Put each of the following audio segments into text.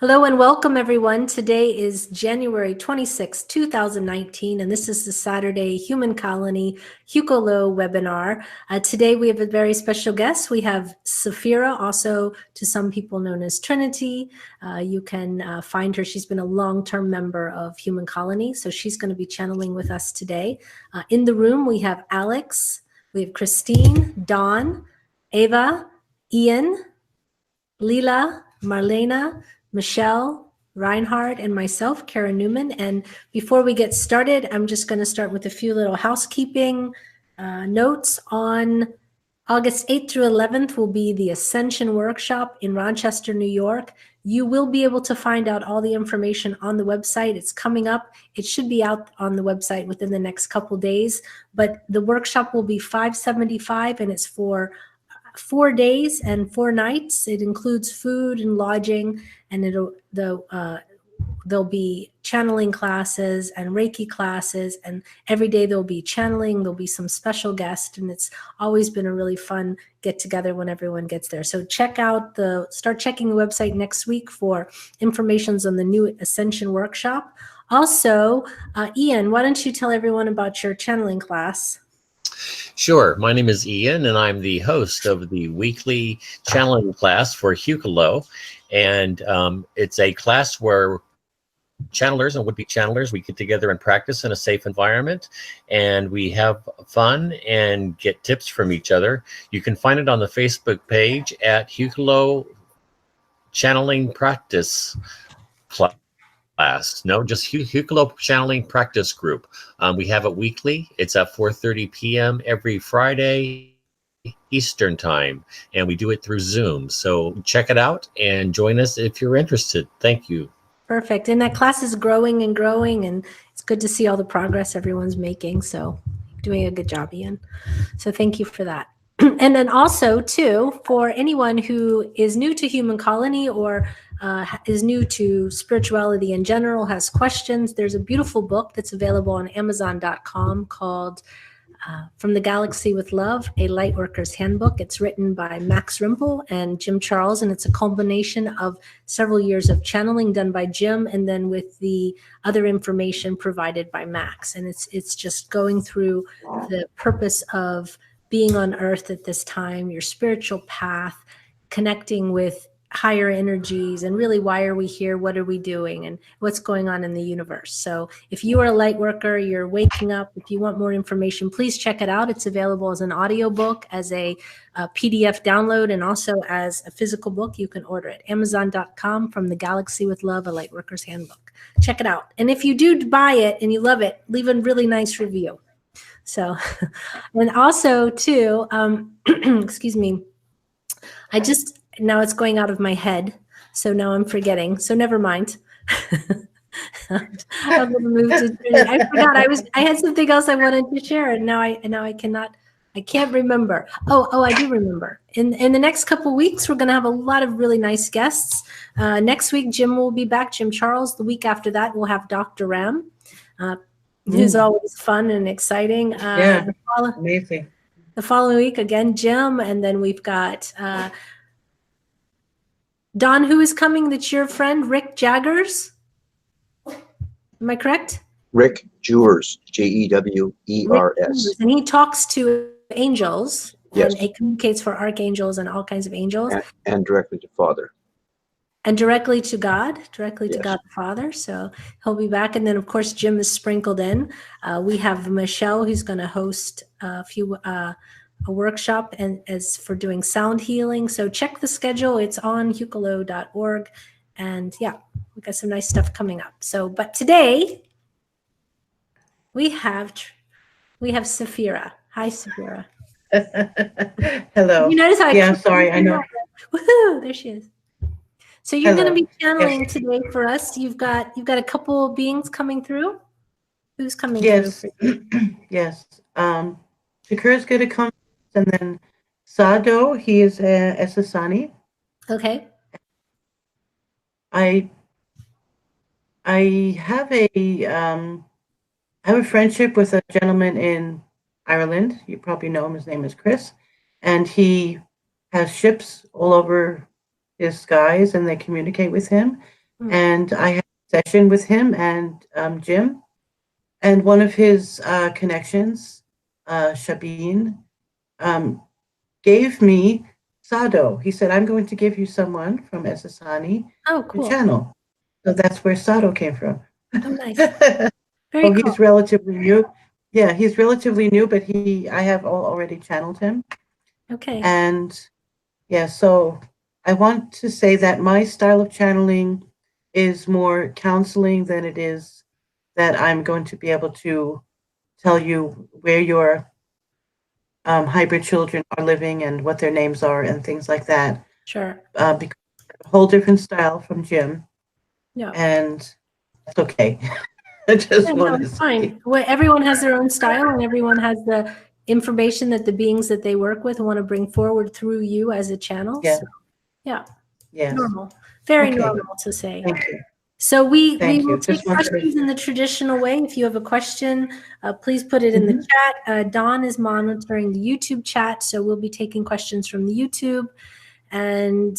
Hello and welcome, everyone. Today is January 26, 2019, and this is the Saturday Human Colony Hucolo webinar. Today we have a very special guest. We have Sephira, also to some people known as Trinity. You can find her. She's been a long-term member of Human Colony, so she's going to be channeling with us today. In the room, we have Alex, we have Christine, Dawn, Ava, Ian, Leela, Marlena, Michelle, Reinhardt, and myself, Kara Newman. And before we get started, I'm just going to start with a few little housekeeping notes. On August 8th through 11th will be the Ascension Workshop in Rochester, New York. You will be able to find out all the information on the website. It's coming up. It should be out on the website within the next couple days. But the workshop will be $575, and it's for 4 days and 4 nights. It includes food and lodging, and there'll be channeling classes and Reiki classes, and every day there'll be channeling. There'll be some special guests, and it's always been a really fun get together when everyone gets there. So start checking the website next week for information on the new Ascension Workshop. Also, Ian, why don't you tell everyone about your channeling class? Sure. My name is Ian, and I'm the host of the weekly channeling class for Hucolo. And it's a class where channelers and would-be channelers, we get together and practice in a safe environment, and we have fun and get tips from each other. You can find it on the Facebook page at Hucolo Channeling Practice Class. No, just Hucolo Channeling Practice Group. We have it weekly. It's at 4:30 p.m. every Friday Eastern Time, and we do it through Zoom. So check it out and join us if you're interested. Thank you. Perfect. And that class is growing and growing, and it's good to see all the progress everyone's making. So doing a good job, Ian. So thank you for that. And then also, too, for anyone who is new to Human Colony or is new to spirituality in general, has questions, there's a beautiful book that's available on Amazon.com called From the Galaxy with Love, A Lightworker's Handbook. It's written by Max Rimple and Jim Charles, and it's a combination of several years of channeling done by Jim and then with the other information provided by Max. And it's just going through the purpose of being on Earth at this time, your spiritual path, connecting with higher energies, and really why are we here, what are we doing, and what's going on in the universe. So if you are a light worker, you're waking up, if you want more information, please check it out. It's available as an audiobook, as a PDF download, and also as a physical book. You can order it. Amazon.com, From the Galaxy with Love, A Lightworker's Handbook. Check it out. And if you do buy it and you love it, leave a really nice review. So, and also too, excuse me, now it's going out of my head, so now I'm forgetting. So never mind. I'm going to move to Trinity. I forgot. I had something else I wanted to share, and now I cannot. I can't remember. Oh, I do remember. In the next couple of weeks, we're going to have a lot of really nice guests. Next week, Jim will be back. Jim Charles. The week after that, we'll have Dr. Ram, who's always fun and exciting. Amazing. The following week, again, Jim, and then we've got. Don, who is coming? That's your friend, Rick Jaggers. Am I correct? Rick Jewers, Jewers. And he talks to angels. Yes. And he communicates for archangels and all kinds of angels. And directly to Father. And directly to God, to God the Father. So he'll be back. And then, of course, Jim is sprinkled in. We have Michelle, who's going to host a workshop and as for doing sound healing. So check the schedule. It's on hucolo.org. And yeah, we got some nice stuff coming up. So, but today we have Sephira. Hi, Sephira. Hello. You notice how I'm sorry. I know. Woohoo! There she is. So you're going to be channeling today for us. You've got a couple of beings coming through. Who's coming through? Yes. Tekkrr is going to come. And then Sado, he is a Sasani. Okay. I have a friendship with a gentleman in Ireland. You probably know him. His name is Chris, and he has ships all over his skies, and they communicate with him. And I had a session with him and Jim, and one of his connections, Shabin, gave me Sado. He said, I'm going to give you someone from Esasani Oh, to cool. channel. So that's where Sado came from. Oh, nice. Very Oh, cool. he's relatively new. Yeah, he's relatively new, but I have already channeled him. Okay. And yeah, so I want to say that my style of channeling is more counseling than it is that I'm going to be able to tell you where your hybrid children are living and what their names are and things like that. Sure. Because a whole different style from Jim, Yeah. and that's okay. I just Yeah, want no, to it's say, fine. Well, everyone has their own style and everyone has the information that the beings that they work with want to bring forward through you as a channel. yeah, So, yeah, yes, normal. Very Okay. normal to say. thank you. So we Thank will you. take Just wanted to make questions in sure. the traditional way. If you have a question, please put it in the Mhm. chat. Dawn is monitoring the YouTube chat, so we'll be taking questions from the YouTube. And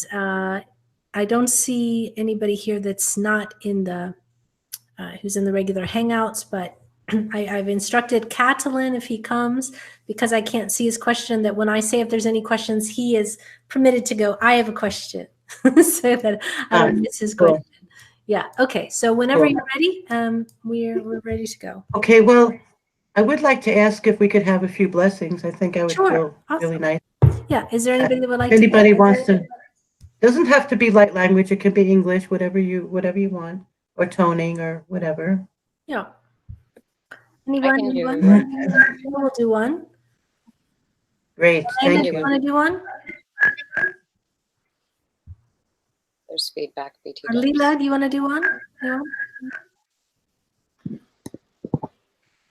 I don't see anybody here that's not in the who's in the regular Hangouts, but I've instructed Catalin if he comes, because I can't see his question, that when I say if there's any questions, he is permitted to go, I have a question, so that I don't miss his cool. question. Yeah. Okay. So whenever Cool. you're ready, we're ready to go. Okay, well, I would like to ask if we could have a few blessings. I think I would Sure. feel Awesome. really nice. Yeah. Is there anybody that would like If to? anybody wants to, doesn't have to be light language. It can be English, whatever you want, or toning or whatever. Yeah. Anyone? can do Anyone? We'll do one. Great, Amanda, thank you you. want to do one? There's feedback. BT Or Leela, do you want to do one? Anyone?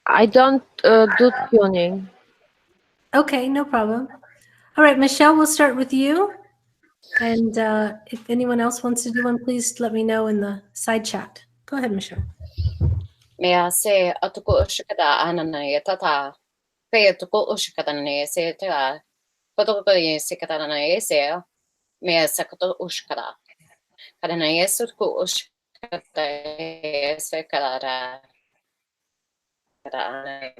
I don't do tuning. Okay, no problem. All right, Michelle, we'll start with you. And if anyone else wants to do one, please let me know in the side chat. Go ahead, Michelle. May I say atuko ushikada anana tata pay atuko ushikada ne say ta patoko ye sikata na say may I sakato ushikada kada na yesuko ushikada say kada kada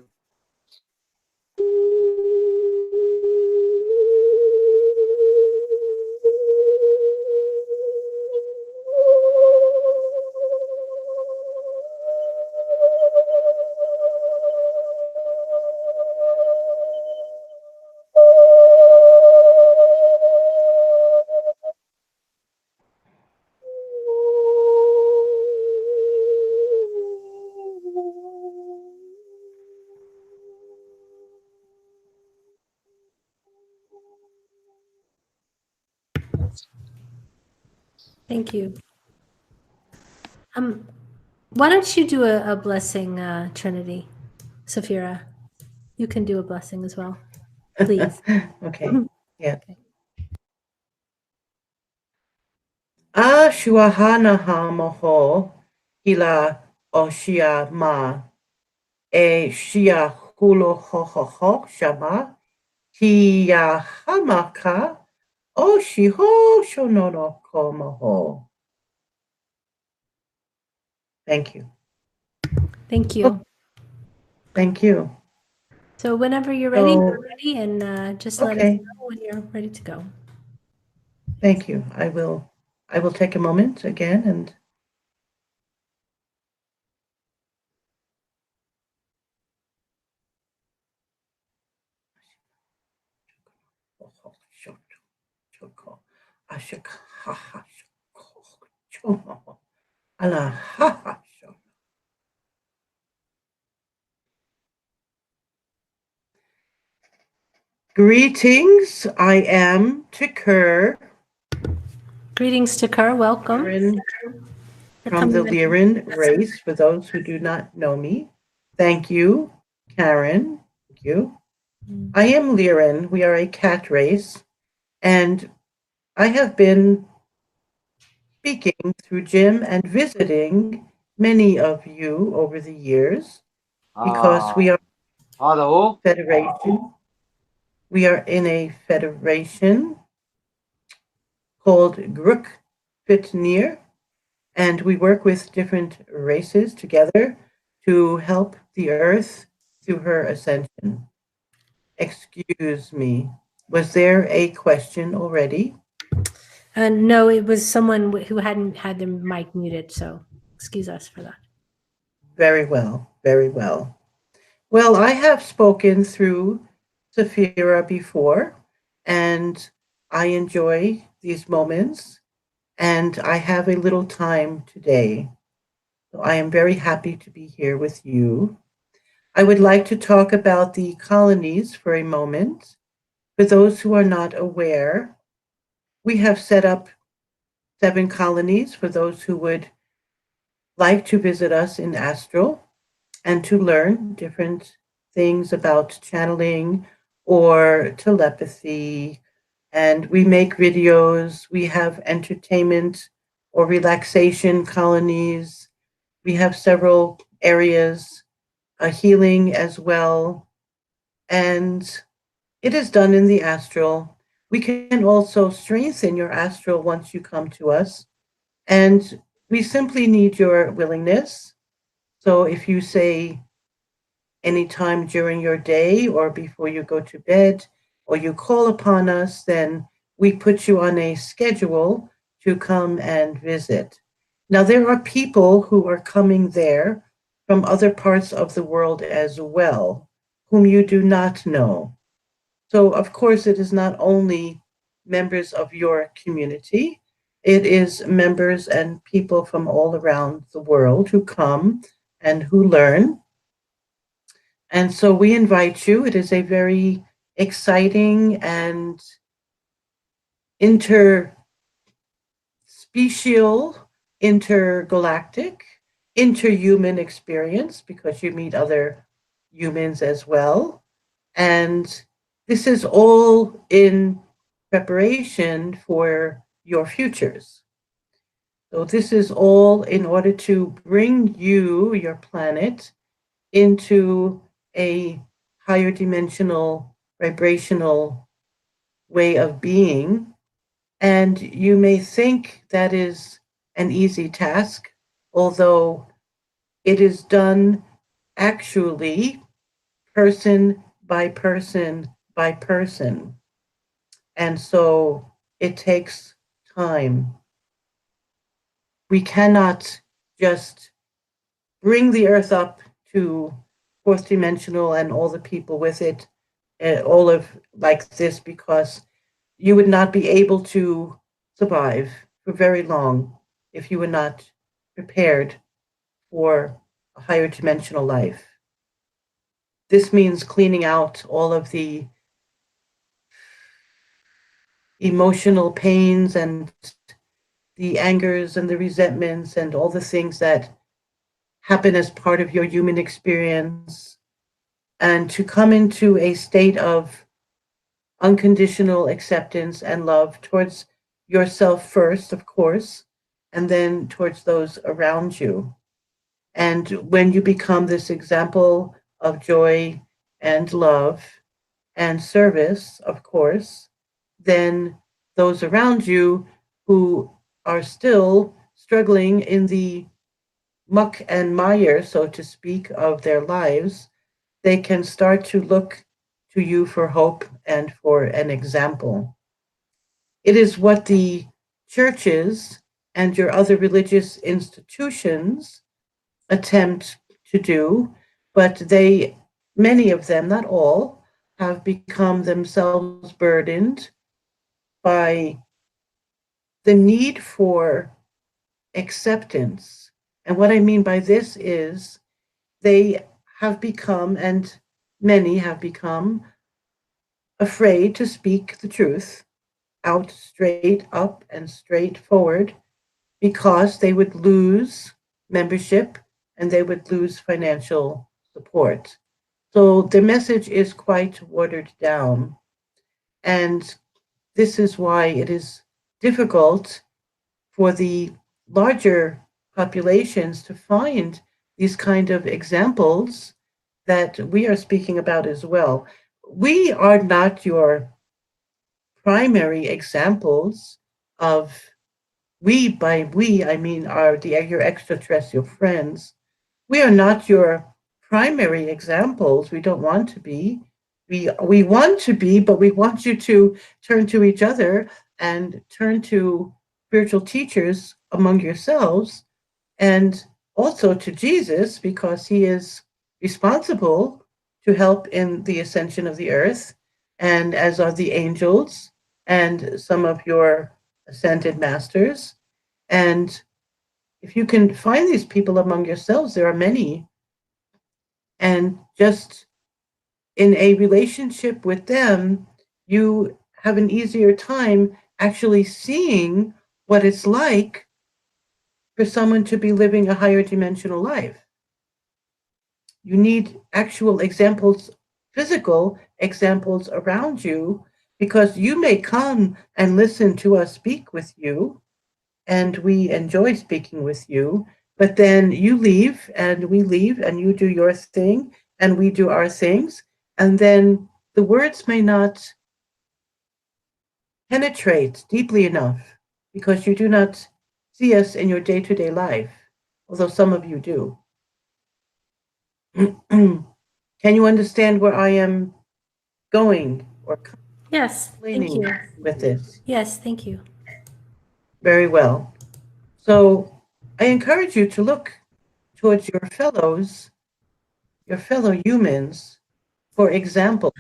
Thank you. Why don't you do a blessing, Trinity? Sephira, you can do a blessing as well, please. Okay, yeah. Shuahanaha moho hila oshia ma shia hulo ho ho ho shama hiya hamaka oshiho shonono ko moho. Thank you. Thank you. Thank you. So whenever you're ready, So- you're ready, and just let us Okay. know when you're ready to go. Thank you. I will take a moment again and Greetings. I am Tekkrr. Greetings to Tekkrr. Welcome. Lyran, For from the coming in. Lyran race, for those who do not know me. Thank you, Karen. Thank you. I am Lyran. We are a cat race, and I have been speaking through Jim and visiting many of you over the years because we are a federation. We are in a federation called Gruk Fitnir, And we work with different races together to help the earth through her ascension. Excuse me. Was there a question already? No, it was someone who hadn't had their mic muted, so excuse us for that. Very well, very well. Well, I have spoken through Sephira before, and I enjoy these moments, and I have a little time today. So I am very happy to be here with you. I would like to talk about the colonies for a moment. For those who are not aware, we have set up 7 colonies for those who would like to visit us in Astral and to learn different things about channeling or telepathy. And we make videos, we have entertainment or relaxation colonies, we have several areas, a healing as well. And it is done in the astral. We can also strengthen your astral once you come to us. And we simply need your willingness. So if you say anytime during your day or before you go to bed, or you call upon us, then we put you on a schedule to come and visit. Now, there are people who are coming there from other parts of the world as well, whom you do not know. So, of course, it is not only members of your community, it is members and people from all around the world who come and who learn. And so we invite you. It is a very exciting and interspecial, intergalactic, interhuman experience because you meet other humans as well. And this is all in preparation for your futures. So this is all in order to bring you, your planet, into a higher dimensional, vibrational way of being. And you may think that is an easy task, although it is done actually person by person by person. And so it takes time. We cannot just bring the earth up to fourth dimensional and all the people with it, all of like this, because you would not be able to survive for very long if you were not prepared for a higher dimensional life. This means cleaning out all of the emotional pains and the angers and the resentments and all the things that happen as part of your human experience, and to come into a state of unconditional acceptance and love towards yourself first, of course, and then towards those around you. And when you become this example of joy and love and service, of course, then those around you who are still struggling in the muck and mire, so to speak, of their lives, they can start to look to you for hope and for an example. It is what the churches and your other religious institutions attempt to do, but they, many of them, not all, have become themselves burdened by the need for acceptance. And what I mean by this is they have become, and many have become, afraid to speak the truth out straight up and straightforward because they would lose membership and they would lose financial support. So the message is quite watered down. And this is why it is difficult for the larger populations to find these kind of examples that we are speaking about as well. We are not your primary examples of we, by we, I mean your extraterrestrial friends, we are not your primary examples. We don't want to be. We want to be, but we want you to turn to each other and turn to spiritual teachers among yourselves, and also to Jesus, because he is responsible to help in the ascension of the earth, and as are the angels and some of your ascended masters. And if you can find these people among yourselves, there are many, and just in a relationship with them, you have an easier time actually seeing what it's like for someone to be living a higher dimensional life. You need actual examples, physical examples around you, because you may come and listen to us speak with you, and we enjoy speaking with you, but then you leave and we leave and you do your thing and we do our things, and then the words may not penetrate deeply enough because you do not see us in your day-to-day life, although some of you do. Can you understand where I am going or Yes, thank explaining you. with this? Yes, thank you. Very well. So I encourage you to look towards your fellows, your fellow humans, for examples,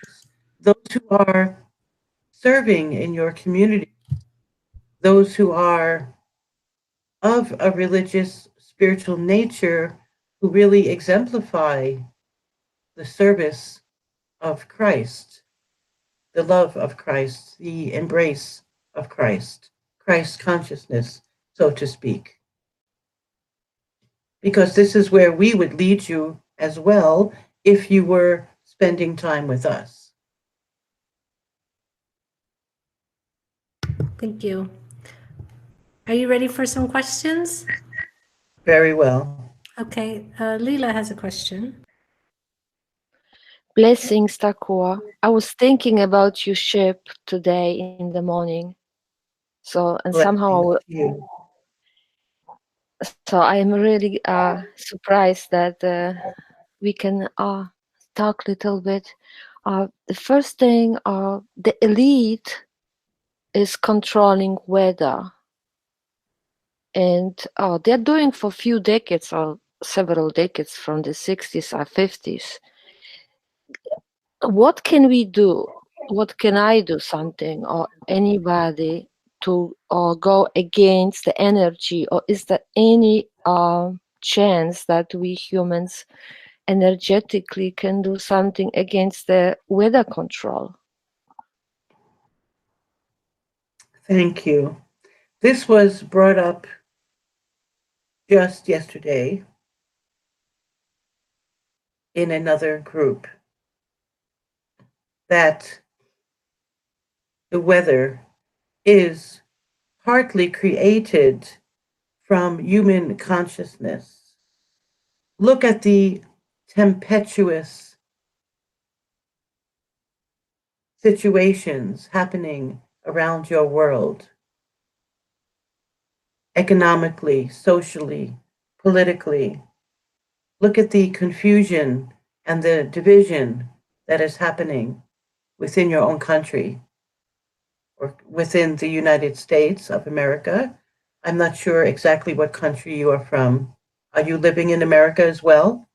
those who are serving in your community, those who are of a religious, spiritual nature, who really exemplify the service of Christ, the love of Christ, the embrace of Christ, Christ consciousness, so to speak. Because this is where we would lead you as well if you were spending time with us. Thank you. Are you ready for some questions? Very well. Okay, Leela has a question. Blessings, Tekkrr. I was thinking about your ship today in the morning. So, and somehow, Blessings to you. so I am really surprised that we can talk a little bit. The first thing, the elite is controlling weather, and they're doing for a few decades or several decades from the 60s or 50s. What can we do? What can I do something or anybody to go against the energy, or is there any chance that we humans energetically can do something against the weather control? Thank you. This was brought up just yesterday in another group, that the weather is partly created from human consciousness. Look at the tempestuous situations happening around your world, economically, socially, politically. Look at the confusion and the division that is happening within your own country or within the United States of America. I'm not sure exactly what country you are from. Are you living in America as well?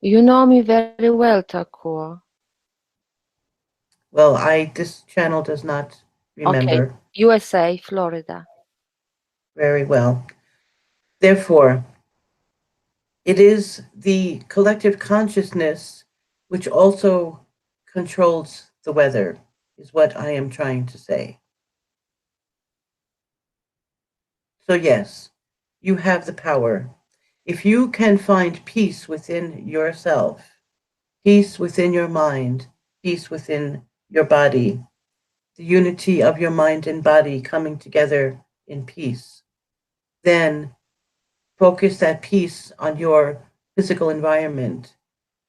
You know me very well, Tekkrr. Well, this channel does not remember. Okay, USA, Florida. Very well. Therefore, it is the collective consciousness which also controls the weather, is what I am trying to say. So yes, you have the power. If you can find peace within yourself, peace within your mind, peace within your body, the unity of your mind and body coming together in peace, then focus that peace on your physical environment.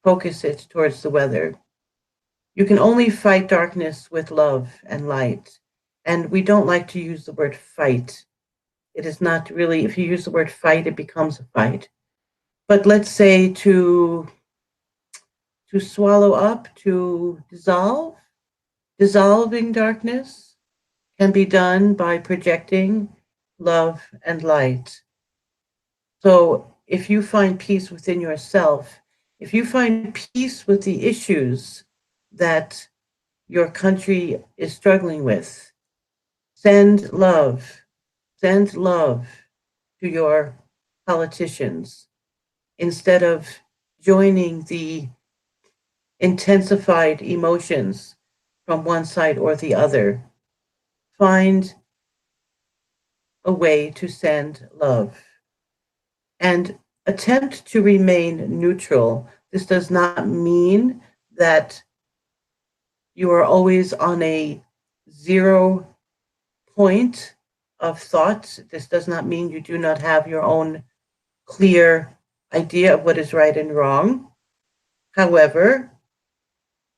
Focus it towards the weather. You can only fight darkness with love and light. And we don't like to use the word fight It is not really, if you use the word fight, it becomes a fight. But let's say to swallow up, to dissolve, dissolving darkness can be done by projecting love and light. So if you find peace within yourself, if you find peace with the issues that your country is struggling with, send love to your politicians instead of joining the intensified emotions from one side or the other. Find a way to send love and attempt to remain neutral. This does not mean that you are always on a 0 point of thought. This does not mean you do not have your own clear idea of what is right and wrong. However,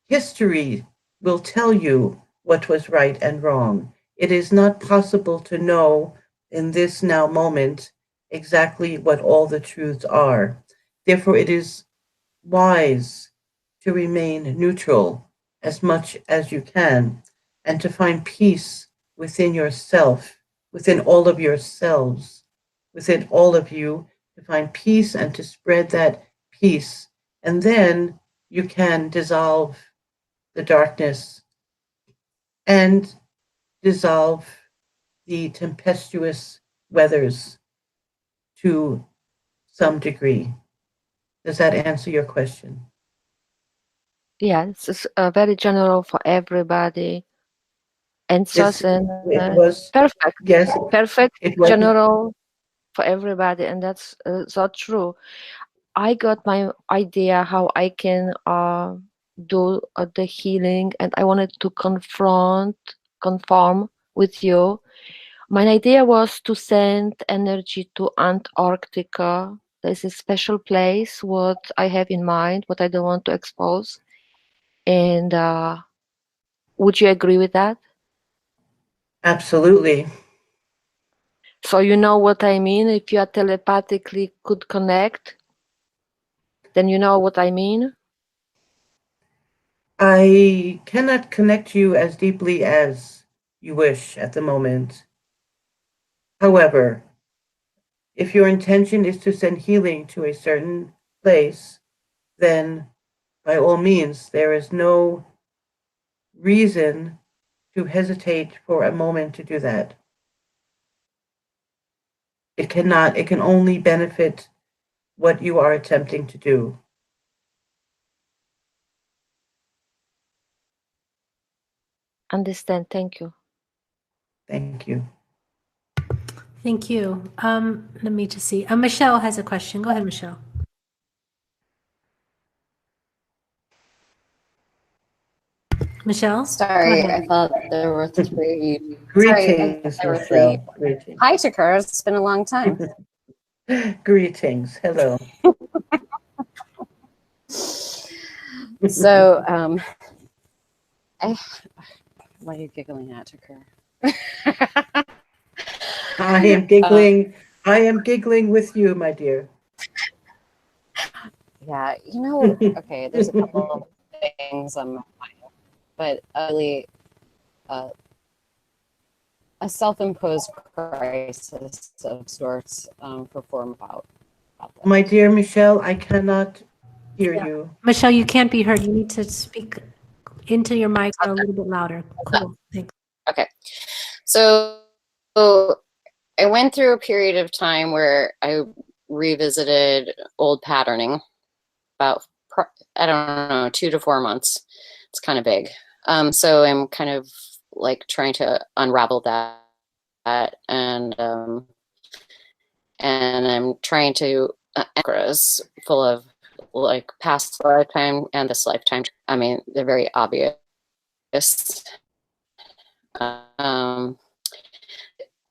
history will tell you what was right and wrong. It is not possible to know in this now moment exactly what all the truths are. Therefore, it is wise to remain neutral as much as you can and to find peace within yourself, within all of yourselves, within all of you, to find peace and to spread that peace. And then you can dissolve the darkness and dissolve the tempestuous weathers to some degree. Does that answer your question? Yes, it's very general for everybody. And Yes, just an it was. perfect, Yes, perfect it was. general for everybody, and that's so true. I got my idea how I can do the healing, and I wanted to conform with you. My idea was to send energy to Antarctica. There's a special place what I have in mind, what I don't want to expose. And would you agree with that? Absolutely. So you know what I mean? If you are telepathically could connect, then you know what I mean? I cannot connect you as deeply as you wish at the moment. However, if your intention is to send healing to a certain place, then by all means, there is no reason to hesitate for a moment to do that. It can only benefit what you are attempting to do. Understand. Thank you. Thank you. Thank you. Let me just see. Michelle has a question. Go ahead, Michelle. Michelle? Sorry, Go I ahead. thought there were three. Greetings, There were three. Michelle. Greetings. Hi, Tekkrr. It's been a long time. Greetings. Hello. So, why are you giggling at, Tekkrr? I am giggling. I am giggling with you, my dear. Yeah, you know, okay, there's a couple of things on my mind, but really, a self-imposed crisis of sorts perform about this. My dear Michelle, I cannot hear Yeah. you. Michelle, you can't be heard. You need to speak into your mic or a little bit louder. Cool. Thanks. Okay, so I went through a period of time where I revisited old patterning about, I don't know, 2 to 4 months. It's kind of big. So I'm kind of like trying to unravel that and I'm trying to chakras full of like past lifetime and this lifetime. I mean, they're very obvious.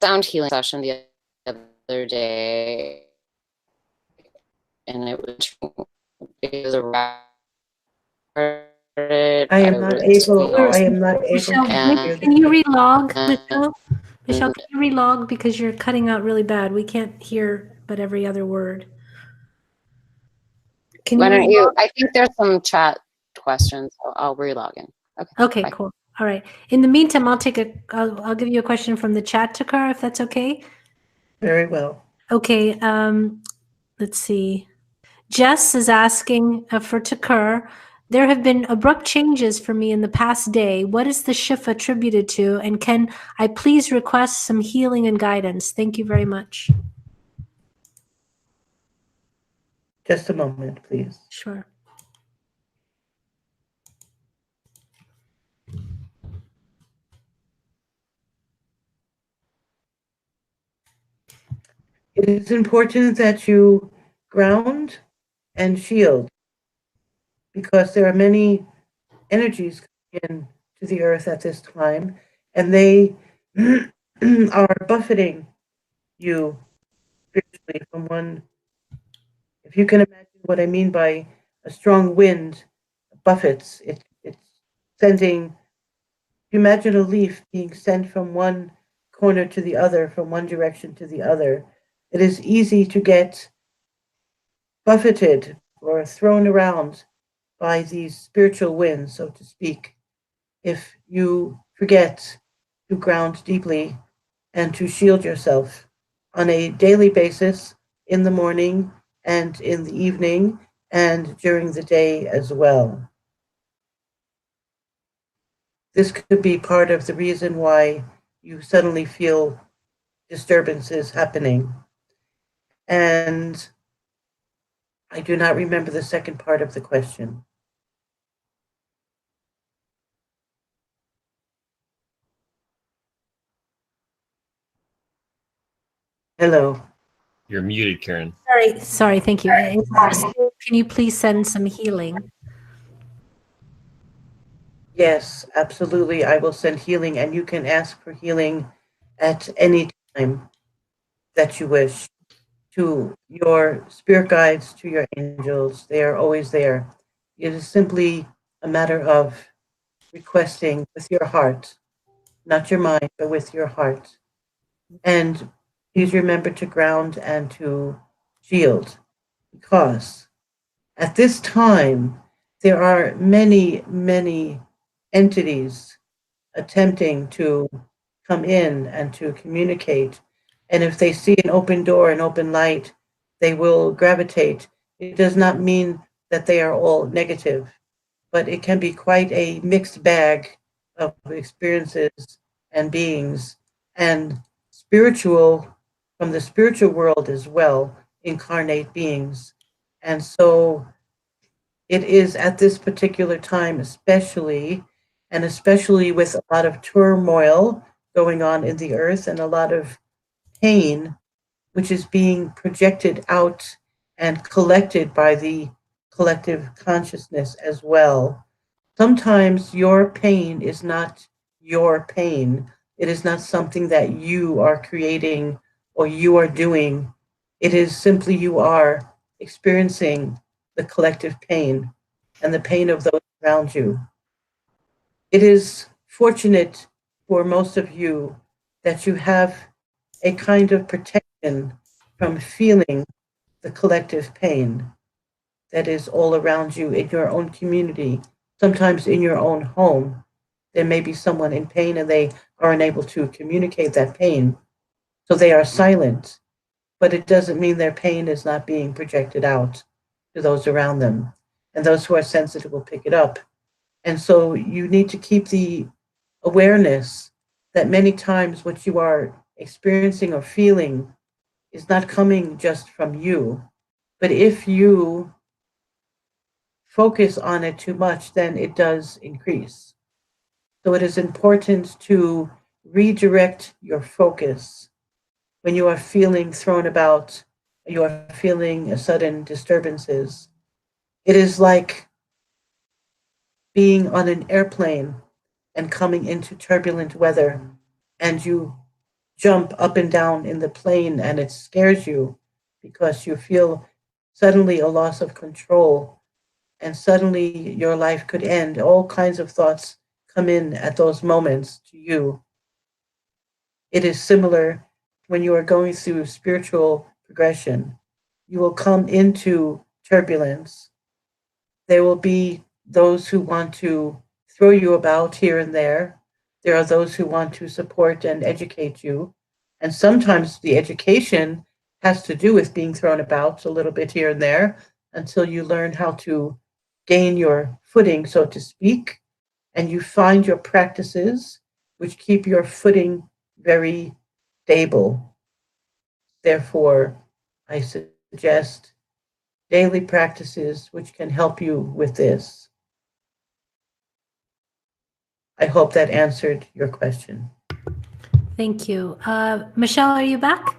Sound healing session the other day, and it was a I am not able. I am not able Michelle, to maybe hear can you the. relog, Michelle? Michelle, can you relog because you're cutting out really bad? We can't hear but every other word. Can Why don't you? you? I think there's some chat questions. So I'll relog in. Okay. Okay, bye. cool. All right. In the meantime, I'll give you a question from the chat, Tekkrr, if that's okay. Very well. Okay. Let's see. Jess is asking for Tekkrr. There have been abrupt changes for me in the past day. What is the shift attributed to? And can I please request some healing and guidance? Thank you very much. Just a moment, please. Sure. It is important that you ground and shield because there are many energies coming in to the earth at this time, and they are buffeting you spiritually from one. If you can imagine what I mean by a strong wind buffets, it's sending. Imagine a leaf being sent from one corner to the other, from one direction to the other. It is easy to get buffeted or thrown around by these spiritual winds, so to speak, if you forget to ground deeply and to shield yourself on a daily basis in the morning and in the evening and during the day as well. This could be part of the reason why you suddenly feel disturbances happening. And I do not remember the second part of the question. Hello. You're muted, Karen. Sorry, thank you. Can you please send some healing? Yes, absolutely. I will send healing, and you can ask for healing at any time that you wish to your spirit guides, to your angels. They are always there. It is simply a matter of requesting with your heart, not your mind, but with your heart. And please remember to ground and to shield, because at this time, there are many, many entities attempting to come in and to communicate. And if they see an open door, an open light, they will gravitate. It does not mean that they are all negative, but it can be quite a mixed bag of experiences and beings and spiritual, from the spiritual world as well, incarnate beings. And so it is at this particular time, especially, and especially with a lot of turmoil going on in the earth and a lot of pain, which is being projected out and collected by the collective consciousness as well. Sometimes your pain is not your pain. It is not something that you are creating or you are doing. It is simply you are experiencing the collective pain and the pain of those around you. It is fortunate for most of you that you have a kind of protection from feeling the collective pain that is all around you in your own community, sometimes in your own home. There may be someone in pain and they are unable to communicate that pain, so they are silent, but it doesn't mean their pain is not being projected out to those around them. And those who are sensitive will pick it up. And so you need to keep the awareness that many times what you are experiencing or feeling is not coming just from you. But if you focus on it too much, then it does increase. So it is important to redirect your focus when you are feeling thrown about, you are feeling a sudden disturbances. It is like being on an airplane and coming into turbulent weather, and you jump up and down in the plane and it scares you because you feel suddenly a loss of control and suddenly your life could end. All kinds of thoughts come in at those moments to you. it is similar when you are going through spiritual progression. You will come into turbulence. There will be those who want to throw you about here and there. There are those who want to support and educate you. And sometimes the education has to do with being thrown about a little bit here and there until you learn how to gain your footing, so to speak, and you find your practices which keep your footing very stable. Therefore, I suggest daily practices which can help you with this. I hope that answered your question. Thank you. Michelle, are you back?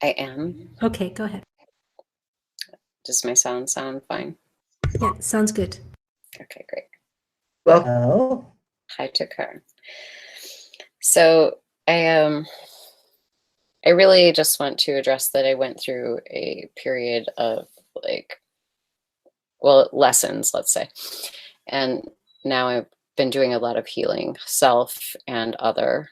I am. Okay, go ahead. Does my sound fine? Yeah, sounds good. Okay, great. Well, Hi, Tekkrr. So I really just want to address that I went through a period of lessons, let's say. And now I've been doing a lot of healing, self and other.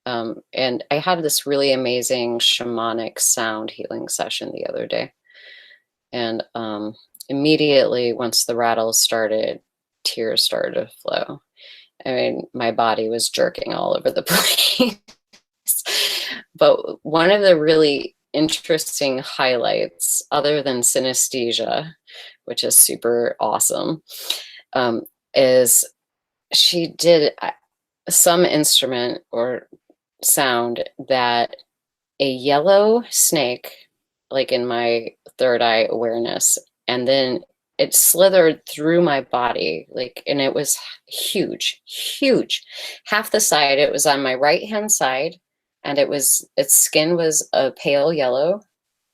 And I had this really amazing shamanic sound healing session the other day. And immediately once the rattles started, tears started to flow. I mean, my body was jerking all over the place. But one of the really interesting highlights, other than synesthesia, which is super awesome, is she did some instrument or sound that a yellow snake, like in my third eye awareness, and then it slithered through my body, and it was huge, huge. Half the side, it was on my right hand side, and its skin was a pale yellow,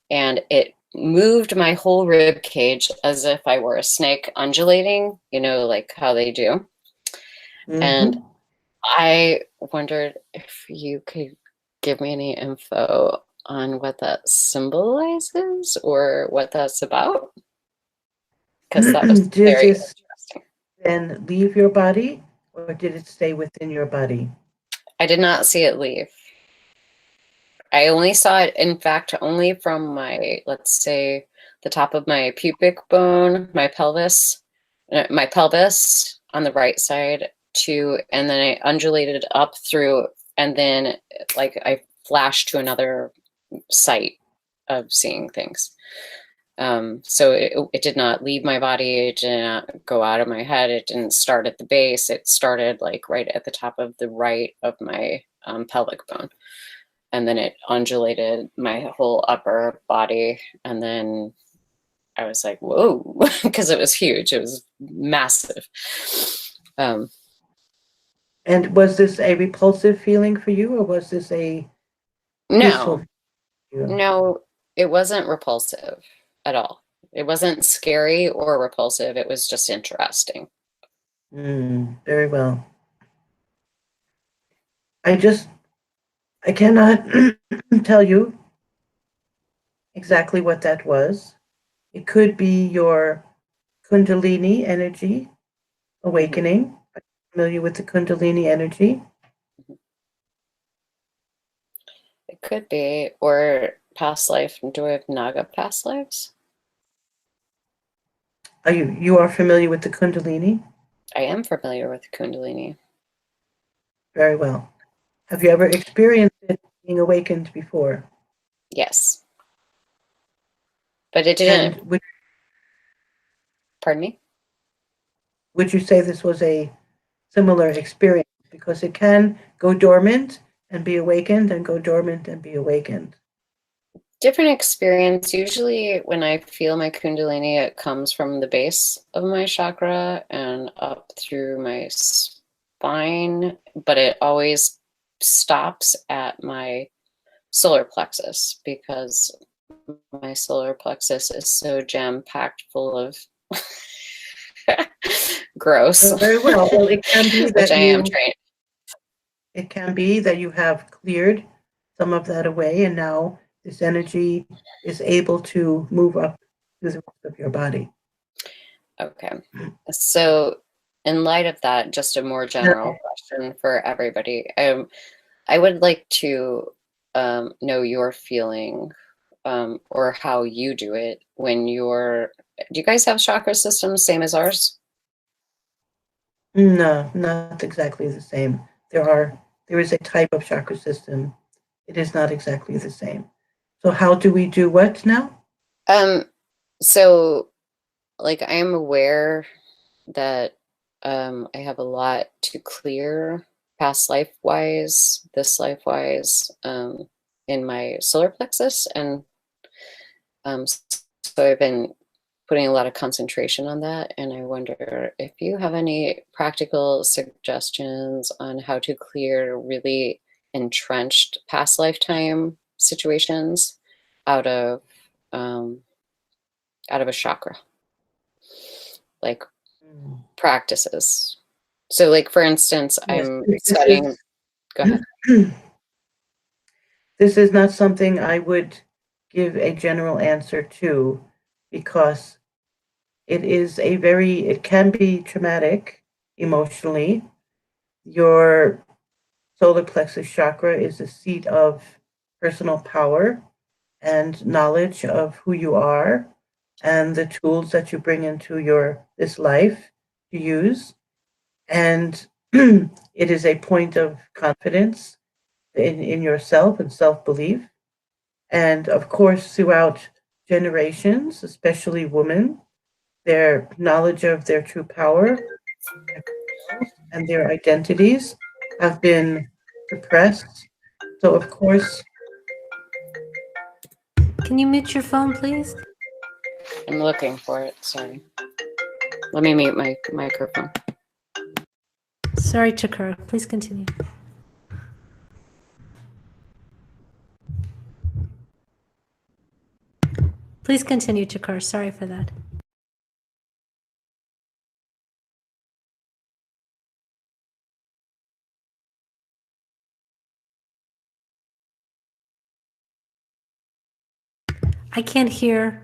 and it moved my whole rib cage as if I were a snake undulating, like how they do. mm-hmm. And I wondered if you could give me any info on what that symbolizes or what that's about. Because that was did very this interesting. then leave your body, or did it stay within your body? I did not see it leave. I only saw it, in fact, only from my, let's say, the top of my pubic bone, my pelvis on the right side and then I undulated up through, and then I flashed to another site of seeing things. So it did not leave my body. It did not go out of my head. It didn't start at the base. It started right at the top of the right of my pelvic bone. And then it undulated my whole upper body. And then I was like, whoa, because it was huge. It was massive. And was this a repulsive feeling for you, or was this a peaceful feeling? No, it wasn't repulsive at all. It wasn't scary or repulsive. It was just interesting. Very well. I cannot tell you exactly what that was. It could be your Kundalini energy awakening. Are you familiar with the Kundalini energy? It could be, or past life. Do I have Naga past lives? You are familiar with the Kundalini? I am familiar with Kundalini. Very well. Have you ever experienced it being awakened before? Yes. But it didn't. And Pardon me? would you say this was a similar experience? Because it can go dormant and be awakened, and go dormant and be awakened. Different experience. Usually when I feel my Kundalini, it comes from the base of my chakra and up through my spine, but it always stops at my solar plexus because my solar plexus is so jam-packed full of gross. So very well. Well, it can be that which I am trained. It can be that you have cleared some of that away, and now this energy is able to move up to the rest of your body. Okay. So in light of that, just a more general question for everybody. I would like to know your feeling or how you do it when you're. Do you guys have chakra systems same as ours? No, not exactly the same. There is a type of chakra system. It is not exactly the same. So how do we do what now? So like I am aware that I have a lot to clear past life wise, this life wise, in my solar plexus. And so I've been putting a lot of concentration on that. And I wonder if you have any practical suggestions on how to clear really entrenched past lifetime situations out of a chakra, like practices. So like, for instance, Yes, I'm this studying, is- go ahead. This is not something I would give a general answer to because it can be traumatic emotionally. Your solar plexus chakra is the seat of personal power and knowledge of who you are and the tools that you bring into this life to use. And it is a point of confidence in yourself and self-belief. And of course, throughout generations, especially women, their knowledge of their true power and their identities have been suppressed. So, of course, Can you mute your phone, please? I'm looking for it. Sorry. Let me mute my microphone. Sorry, Tekkrr. Please continue. Please continue, Tekkrr. Sorry for that. I can't hear.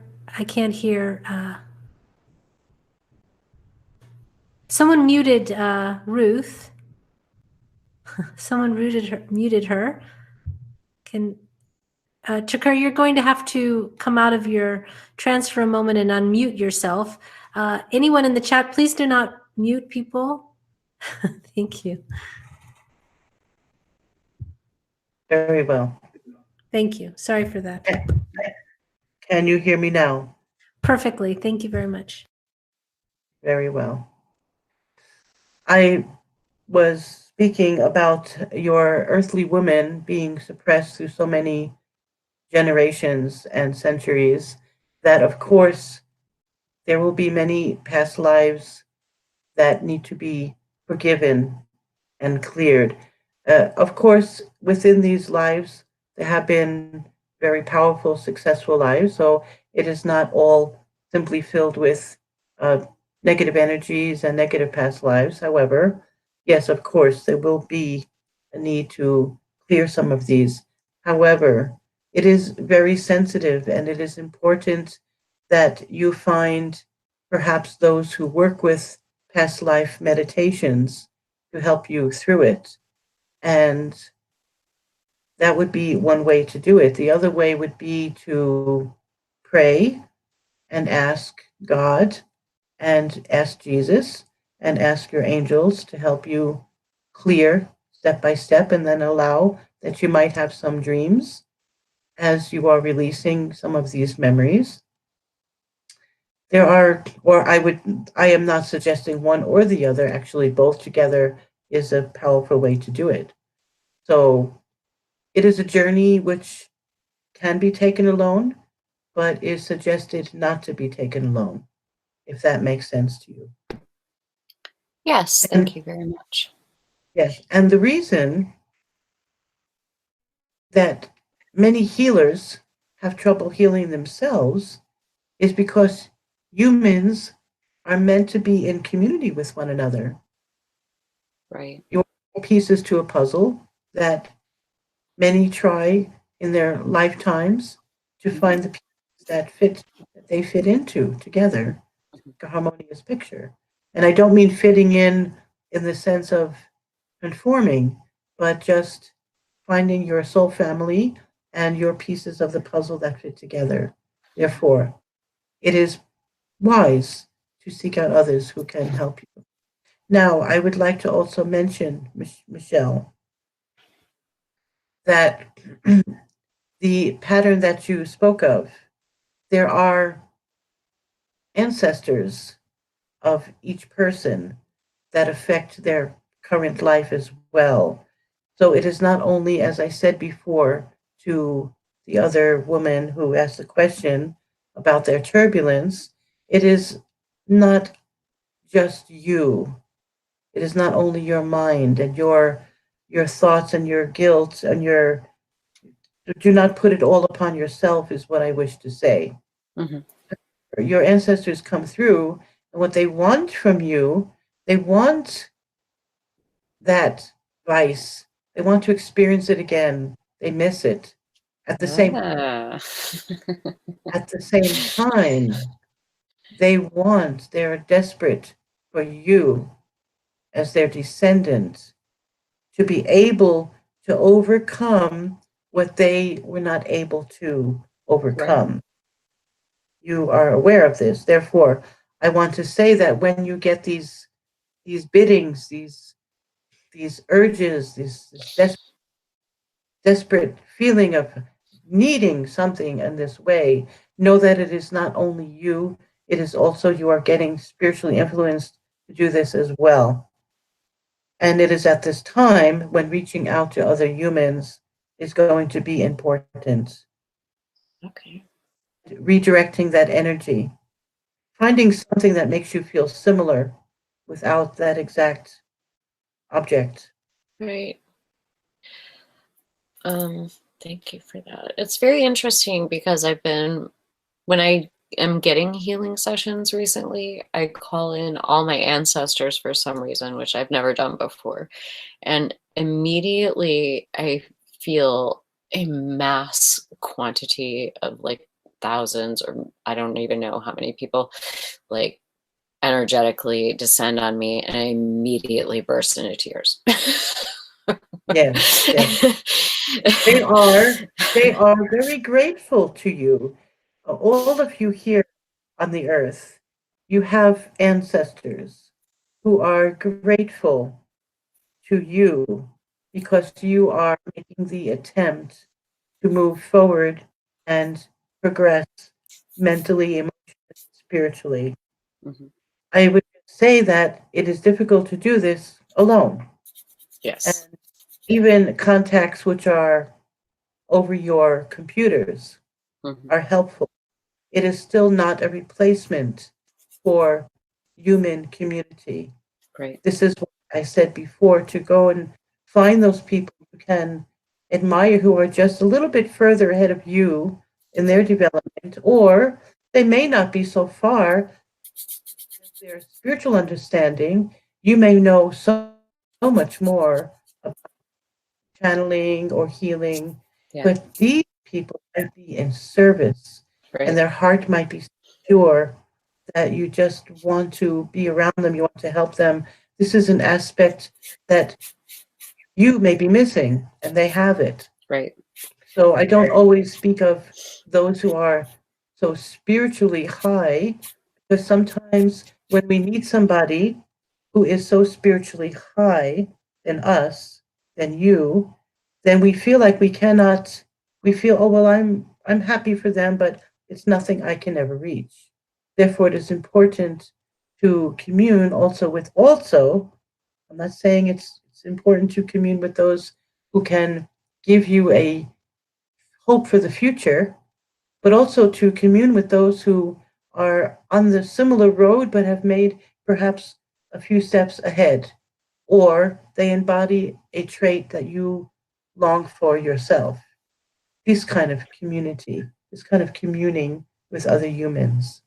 Someone muted Ruth. Someone muted her. Tekkrr, you're going to have to come out of your trance for a moment and unmute yourself. Anyone in the chat, please do not mute people. Thank you. very well. Thank you. Sorry for that. Can you hear me now? Perfectly. Thank you very much. Very well. I was speaking about your earthly woman being suppressed through so many generations and centuries that, of course, there will be many past lives that need to be forgiven and cleared. Of course, within these lives, there have been very powerful, successful lives. So it is not all simply filled with negative energies and negative past lives. However, yes, of course, there will be a need to clear some of these. However, it is very sensitive and it is important that you find perhaps those who work with past life meditations to help you through it. And that would be one way to do it. The other way would be to pray and ask God and ask Jesus and ask your angels to help you clear step by step, and then allow that you might have some dreams as you are releasing some of these memories. There are, or I am not suggesting one or the other, actually both together is a powerful way to do it. So it is a journey which can be taken alone, but is suggested not to be taken alone, if that makes sense to you. Yes, thank you very much. Yes, and the reason that many healers have trouble healing themselves is because humans are meant to be in community with one another. Right. You're pieces to a puzzle that many try in their lifetimes to find the pieces that they fit into together, a harmonious picture. And I don't mean fitting in the sense of conforming, but just finding your soul family and your pieces of the puzzle that fit together. Therefore, it is wise to seek out others who can help you. Now, I would like to also mention, Michelle, that the pattern that you spoke of, there are ancestors of each person that affect their current life as well. So it is not only, as I said before, to the other woman who asked the question about their turbulence, it is not just you. It is not only your mind and your thoughts and your guilt and your do not put it all upon yourself is what I wish to say. Mhm. Your ancestors come through and what they want from you, they want that vice. They want to experience it again. They miss it. At the same Ah. at the same time, they're desperate for you as their descendant to be able to overcome what they were not able to overcome. Right. You are aware of this. Therefore, I want to say that when you get these biddings, these urges, this desperate feeling of needing something in this way, know that it is not only you, it is also you are getting spiritually influenced to do this as well. And it is at this time when reaching out to other humans is going to be important. Okay. Redirecting that energy, finding something that makes you feel similar without that exact object. Right. Thank you for that. It's very interesting because when I am getting healing sessions recently, I call in all my ancestors for some reason, which I've never done before. And immediately I feel a mass quantity of like thousands, or I don't even know how many people, like energetically descend on me, and I immediately burst into tears. Yes, yes. They are very grateful to you. All of you here on the earth, you have ancestors who are grateful to you because you are making the attempt to move forward and progress mentally, emotionally, spiritually. Mm-hmm. I would say that it is difficult to do this alone. Yes. And even contacts which are over your computers Mm-hmm. are helpful. It is still not a replacement for human community. Great. This is what I said before, to go and find those people you can admire who are just a little bit further ahead of you in their development, or they may not be so far because their spiritual understanding, you may know so much more about channeling or healing, Yeah. but these people might be in service Right. and their heart might be pure that you just want to be around them, you want to help them. This is an aspect that you may be missing and they have it. Right. So I don't always speak of those who are so spiritually high, because sometimes when we need somebody who is so spiritually high than us, than you, then we feel like we cannot, we feel, oh, well, I'm happy for them, but it's nothing I can ever reach. Therefore, it is important to commune also, I'm not saying it's important to commune with those who can give you a hope for the future, but also to commune with those who are on the similar road but have made perhaps a few steps ahead, or they embody a trait that you long for yourself. This kind of community, this kind of communing with other humans.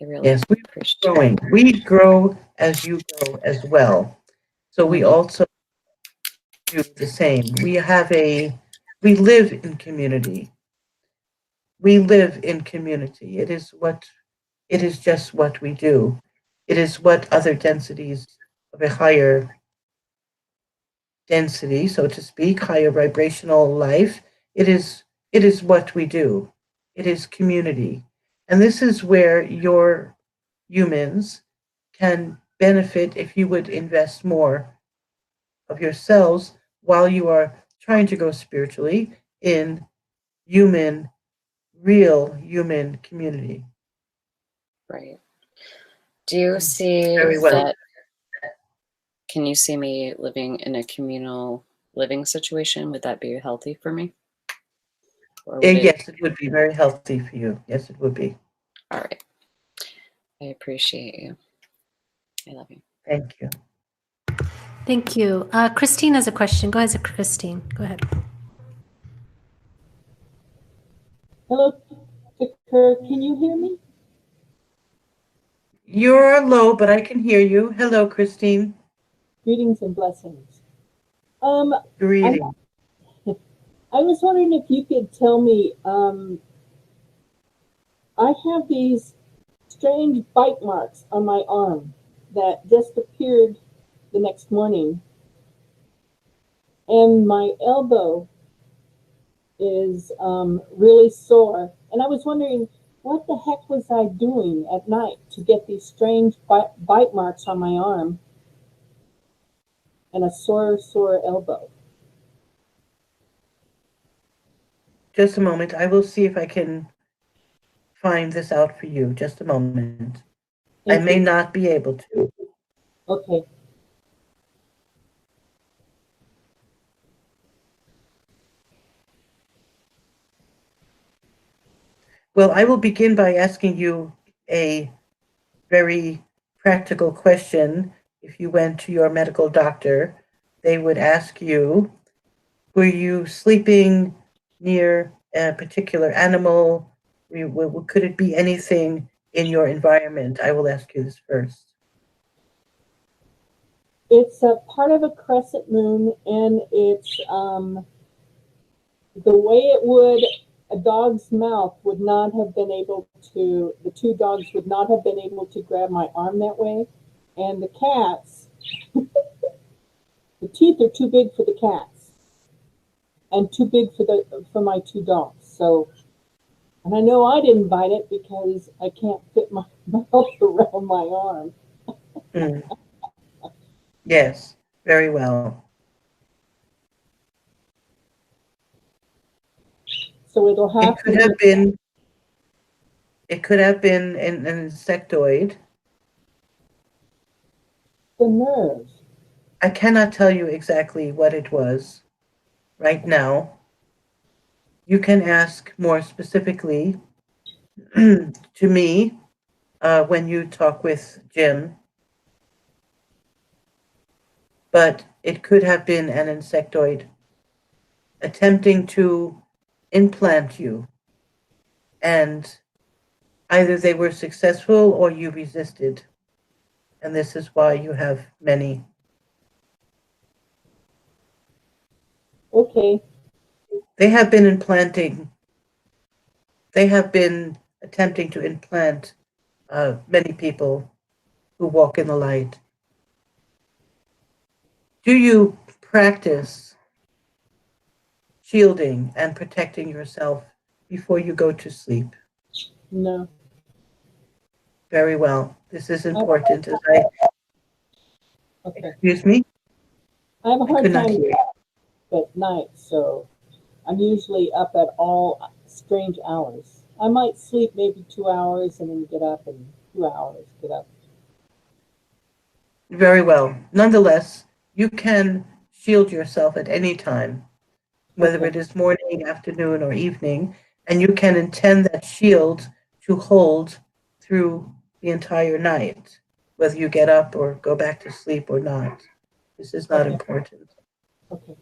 I really Yes, we're appreciate growing. We grow as you grow as well. So we also do the same. We live in community. We live in community. It is what It is just what we do. It is what other densities of a higher density, so to speak, higher vibrational life. It is what we do. It is community. And this is where your humans can benefit if you would invest more of yourselves while you are trying to go spiritually in human, real human community. Right. Do you see Very well. that? Can you see me living in a communal living situation? Would that be healthy for me? Or would it? Yes, it would be very healthy for you. Yes, it would be. All right. I appreciate you. I love you. Thank you. Thank you. Christine has a question. Go ahead, Christine. Go ahead. Hello, Tekkrr. Can you hear me? You're low, but I can hear you. Hello, Christine. Greetings and blessings. Greetings. I was wondering if you could tell me, I have these strange bite marks on my arm that just appeared the next morning. And my elbow is really sore. And I was wondering, what the heck was I doing at night to get these strange bite marks on my arm and a sore elbow? Just a moment. I will see if I can find this out for you. Just a moment. I may not be able to. Okay. Well, I will begin by asking you a very practical question. If you went to your medical doctor, they would ask you, were you sleeping near a particular animal? Could it be anything in your environment? I will ask you this first. It's a part of a crescent moon, and it's the way it would, a dog's mouth would not have been able to, the two dogs would not have been able to grab my arm that way. And the cats, the teeth are too big for the cats and too big for my two dogs. So, and I know I didn't bite it because I can't fit my mouth around my arm. Yes, very well. So it'll have It could have been an insectoid. the nerve. I cannot tell you exactly what it was right now. You can ask more specifically to me when you talk with Jim. But it could have been an insectoid attempting to implant you. And either they were successful or you resisted. And this is why you have many. Okay. They have been attempting to implant many people who walk in the light. Do you practice shielding and protecting yourself before you go to sleep? No. Very well. This is important. Okay. Excuse me? I have a hard time hear. at night, so I'm usually up at all strange hours. I might sleep maybe 2 hours and then get up, and 2 hours, get up. Very well. Nonetheless, you can shield yourself at any time, whether Okay. it is morning, afternoon, or evening, and you can intend that shield to hold through the entire night, whether you get up or go back to sleep or not. This is not important. Okay.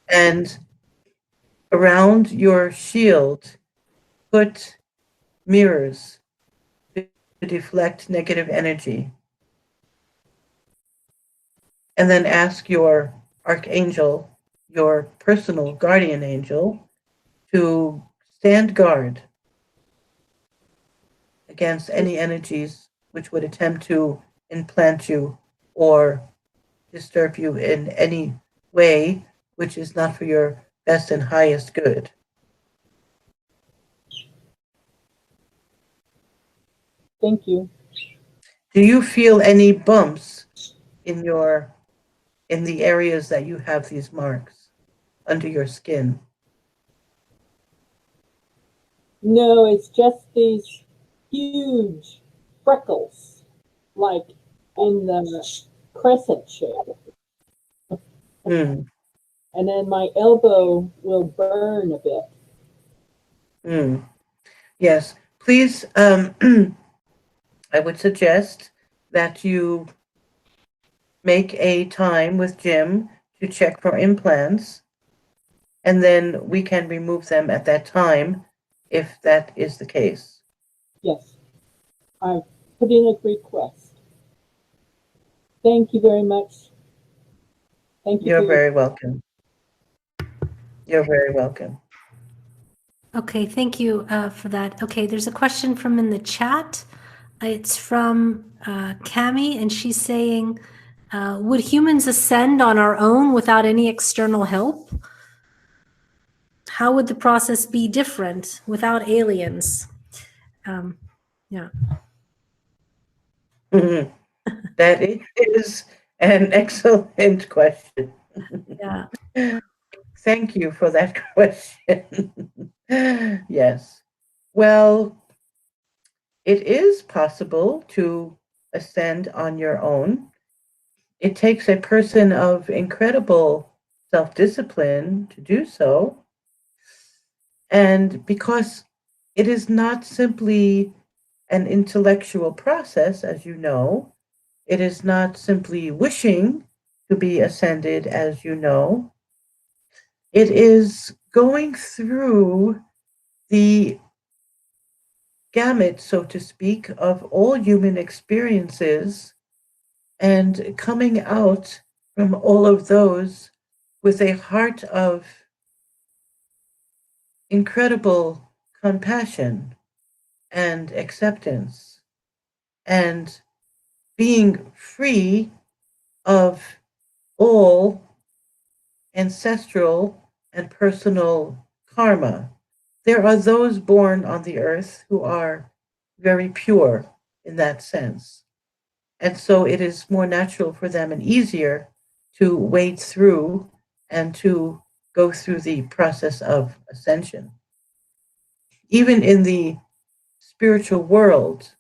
And around your shield, put mirrors to deflect negative energy. And then ask your archangel, your personal guardian angel, to stand guard against any energies which would attempt to implant you or disturb you in any way which is not for your best and highest good. Thank you. Do you feel any bumps in the areas that you have these marks under your skin? No, it's just these huge freckles, like in the crescent shape. Mm, And then my elbow will burn a bit. mm. Yes, please, I would suggest that you make a time with Jim to check for implants, and then we can remove them at that time if that is the case. Yes, I've put in a request. Thank you very much. Thank you. You're very welcome. You're very welcome. Okay, thank you for that. Okay, there's a question from in the chat. It's from Cami, and she's saying, would humans ascend on our own without any external help? How would the process be different without aliens? Yeah. Mhm. That is an excellent question. Yeah. Thank you for that question. Yes. Well, it is possible to ascend on your own. It takes a person of incredible self-discipline to do so. And because it is not simply an intellectual process, as you know, it is not simply wishing to be ascended, as you know. It is going through the gamut, so to speak, of all human experiences and coming out from all of those with a heart of incredible compassion and acceptance and being free of all ancestral and personal karma. There are those born on the earth who are very pure in that sense. And so it is more natural for them and easier to wade through and to go through the process of ascension. Even in the spiritual world,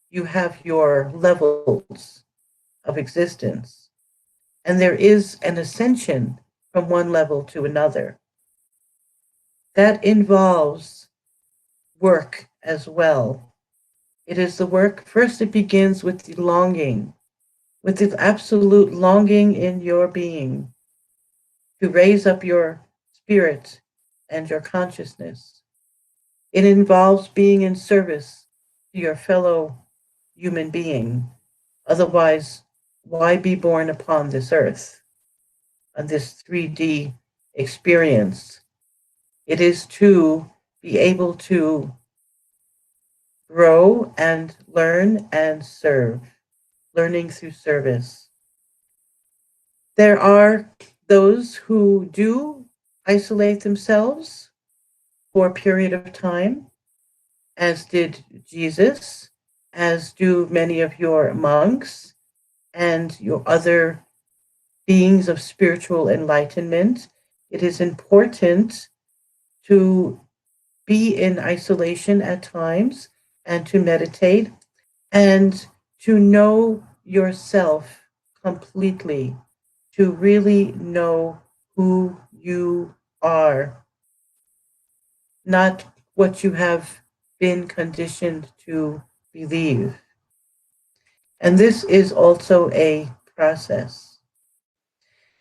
you have your levels of existence, and there is an ascension from one level to another. That involves work as well. It is the work, first, it begins with the longing, with the absolute longing in your being to raise up your spirit and your consciousness. It involves being in service to your fellow human being. Otherwise, why be born upon this earth, on this 3D experience? It is to be able to grow and learn and serve, learning through service. There are those who do isolate themselves for a period of time, as did Jesus, as do many of your monks and your other beings of spiritual enlightenment. It is important to be in isolation at times and to meditate and to know yourself completely, to really know who you are, not what you have been conditioned to believe. And this is also a process.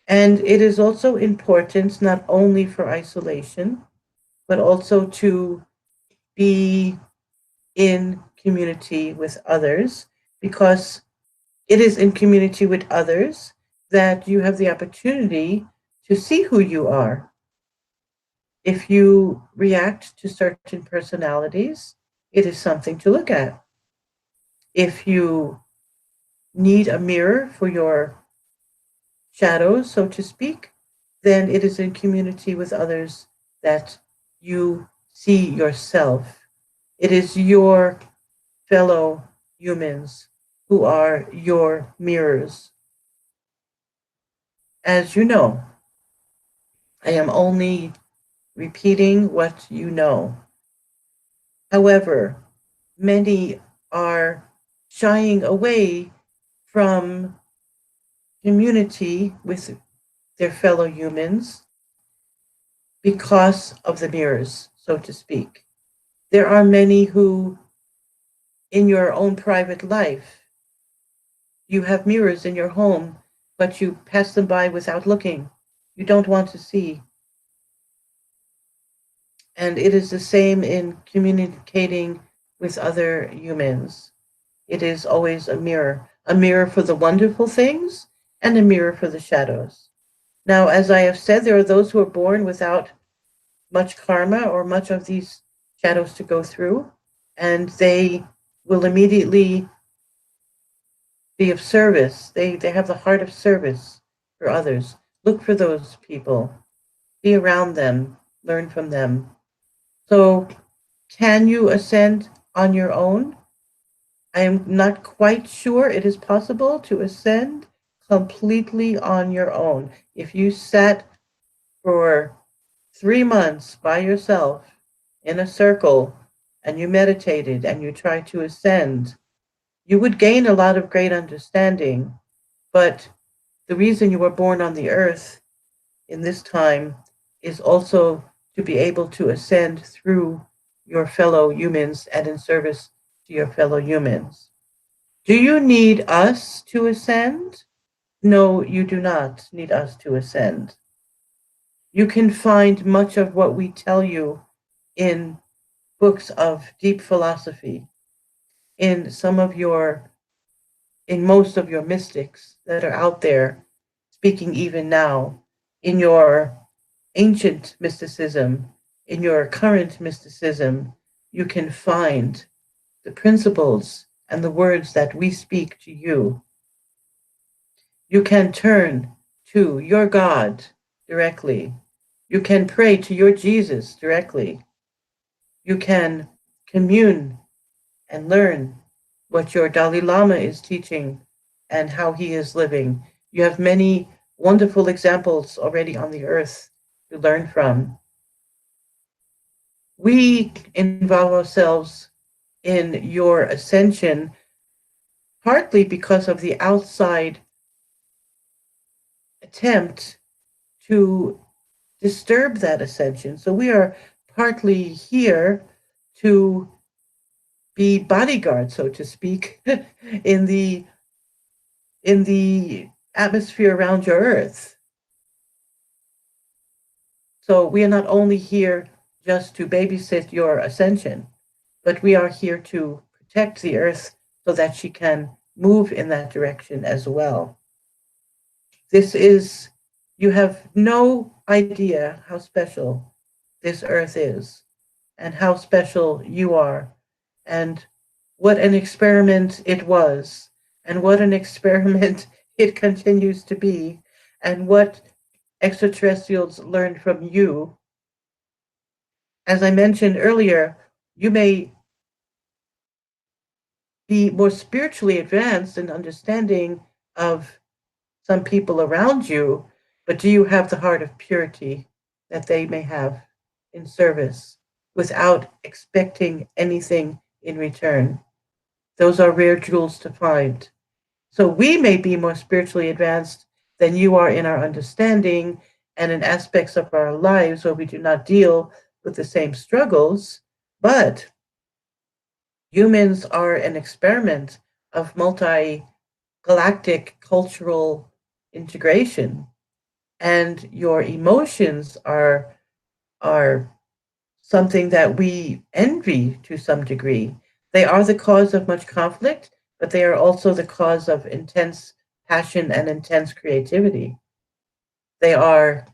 And it is also important not only for isolation, but also to be in community with others, because it is in community with others that you have the opportunity to see who you are. If you react to certain personalities, it is something to look at. If you need a mirror for your shadows, so to speak, then it is in community with others that you see yourself. It is your fellow humans who are your mirrors. As you know, I am only repeating what you know. However, many are shying away from community with their fellow humans because of the mirrors, so to speak. There are many who, in your own private life, you have mirrors in your home, but you pass them by without looking. You don't want to see. And it is the same in communicating with other humans. It is always a mirror for the wonderful things and a mirror for the shadows. Now, as I have said, there are those who are born without much karma or much of these shadows to go through, and they will immediately be of service. They have the heart of service for others. Look for those people. Be around them. Learn from them. So, can you ascend on your own? I am not quite sure it is possible to ascend completely on your own. If you sat for 3 months by yourself in a circle and you meditated and you tried to ascend, you would gain a lot of great understanding. But the reason you were born on the earth in this time is also to be able to ascend through your fellow humans and in service to your fellow humans. Do you need us to ascend? No, you do not need us to ascend. You can find much of what we tell you in books of deep philosophy, in most of your mystics that are out there speaking even now, in your ancient mysticism, in your current mysticism, you can find the principles and the words that we speak to you. You can turn to your God directly. You can pray to your Jesus directly. You can commune and learn what your Dalai Lama is teaching and how he is living. You have many wonderful examples already on the earth to learn from. We involve ourselves in your ascension partly because of the outside attempt to disturb that ascension. So we are partly here to be bodyguards, so to speak, in the atmosphere around your earth. So we are not only here just to babysit your ascension, but we are here to protect the earth so that she can move in that direction as well. You have no idea how special this earth is and how special you are and what an experiment it was and what an experiment it continues to be and what extraterrestrials learned from you. As I mentioned earlier, you may be more spiritually advanced in understanding of some people around you, but do you have the heart of purity that they may have in service without expecting anything in return? Those are rare jewels to find. So we may be more spiritually advanced than you are in our understanding and in aspects of our lives where we do not deal with the same struggles, but humans are an experiment of multi-galactic cultural integration, and your emotions are something that we envy to some degree. They are the cause of much conflict, but they are also the cause of intense passion and intense creativity. They are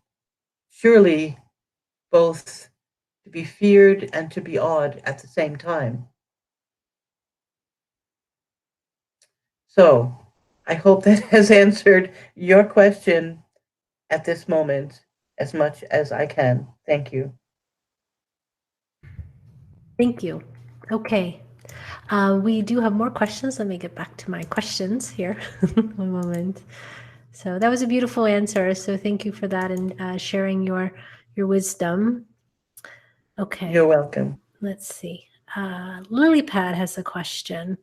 surely both to be feared and to be awed at the same time. So I hope that has answered your question at this moment as much as I can. Thank you. Thank you. Okay. We do have more questions. Let me get back to my questions here. One moment. So that was a beautiful answer. So thank you for that and sharing your wisdom. Okay. You're welcome. Let's see. Lilypad has a question.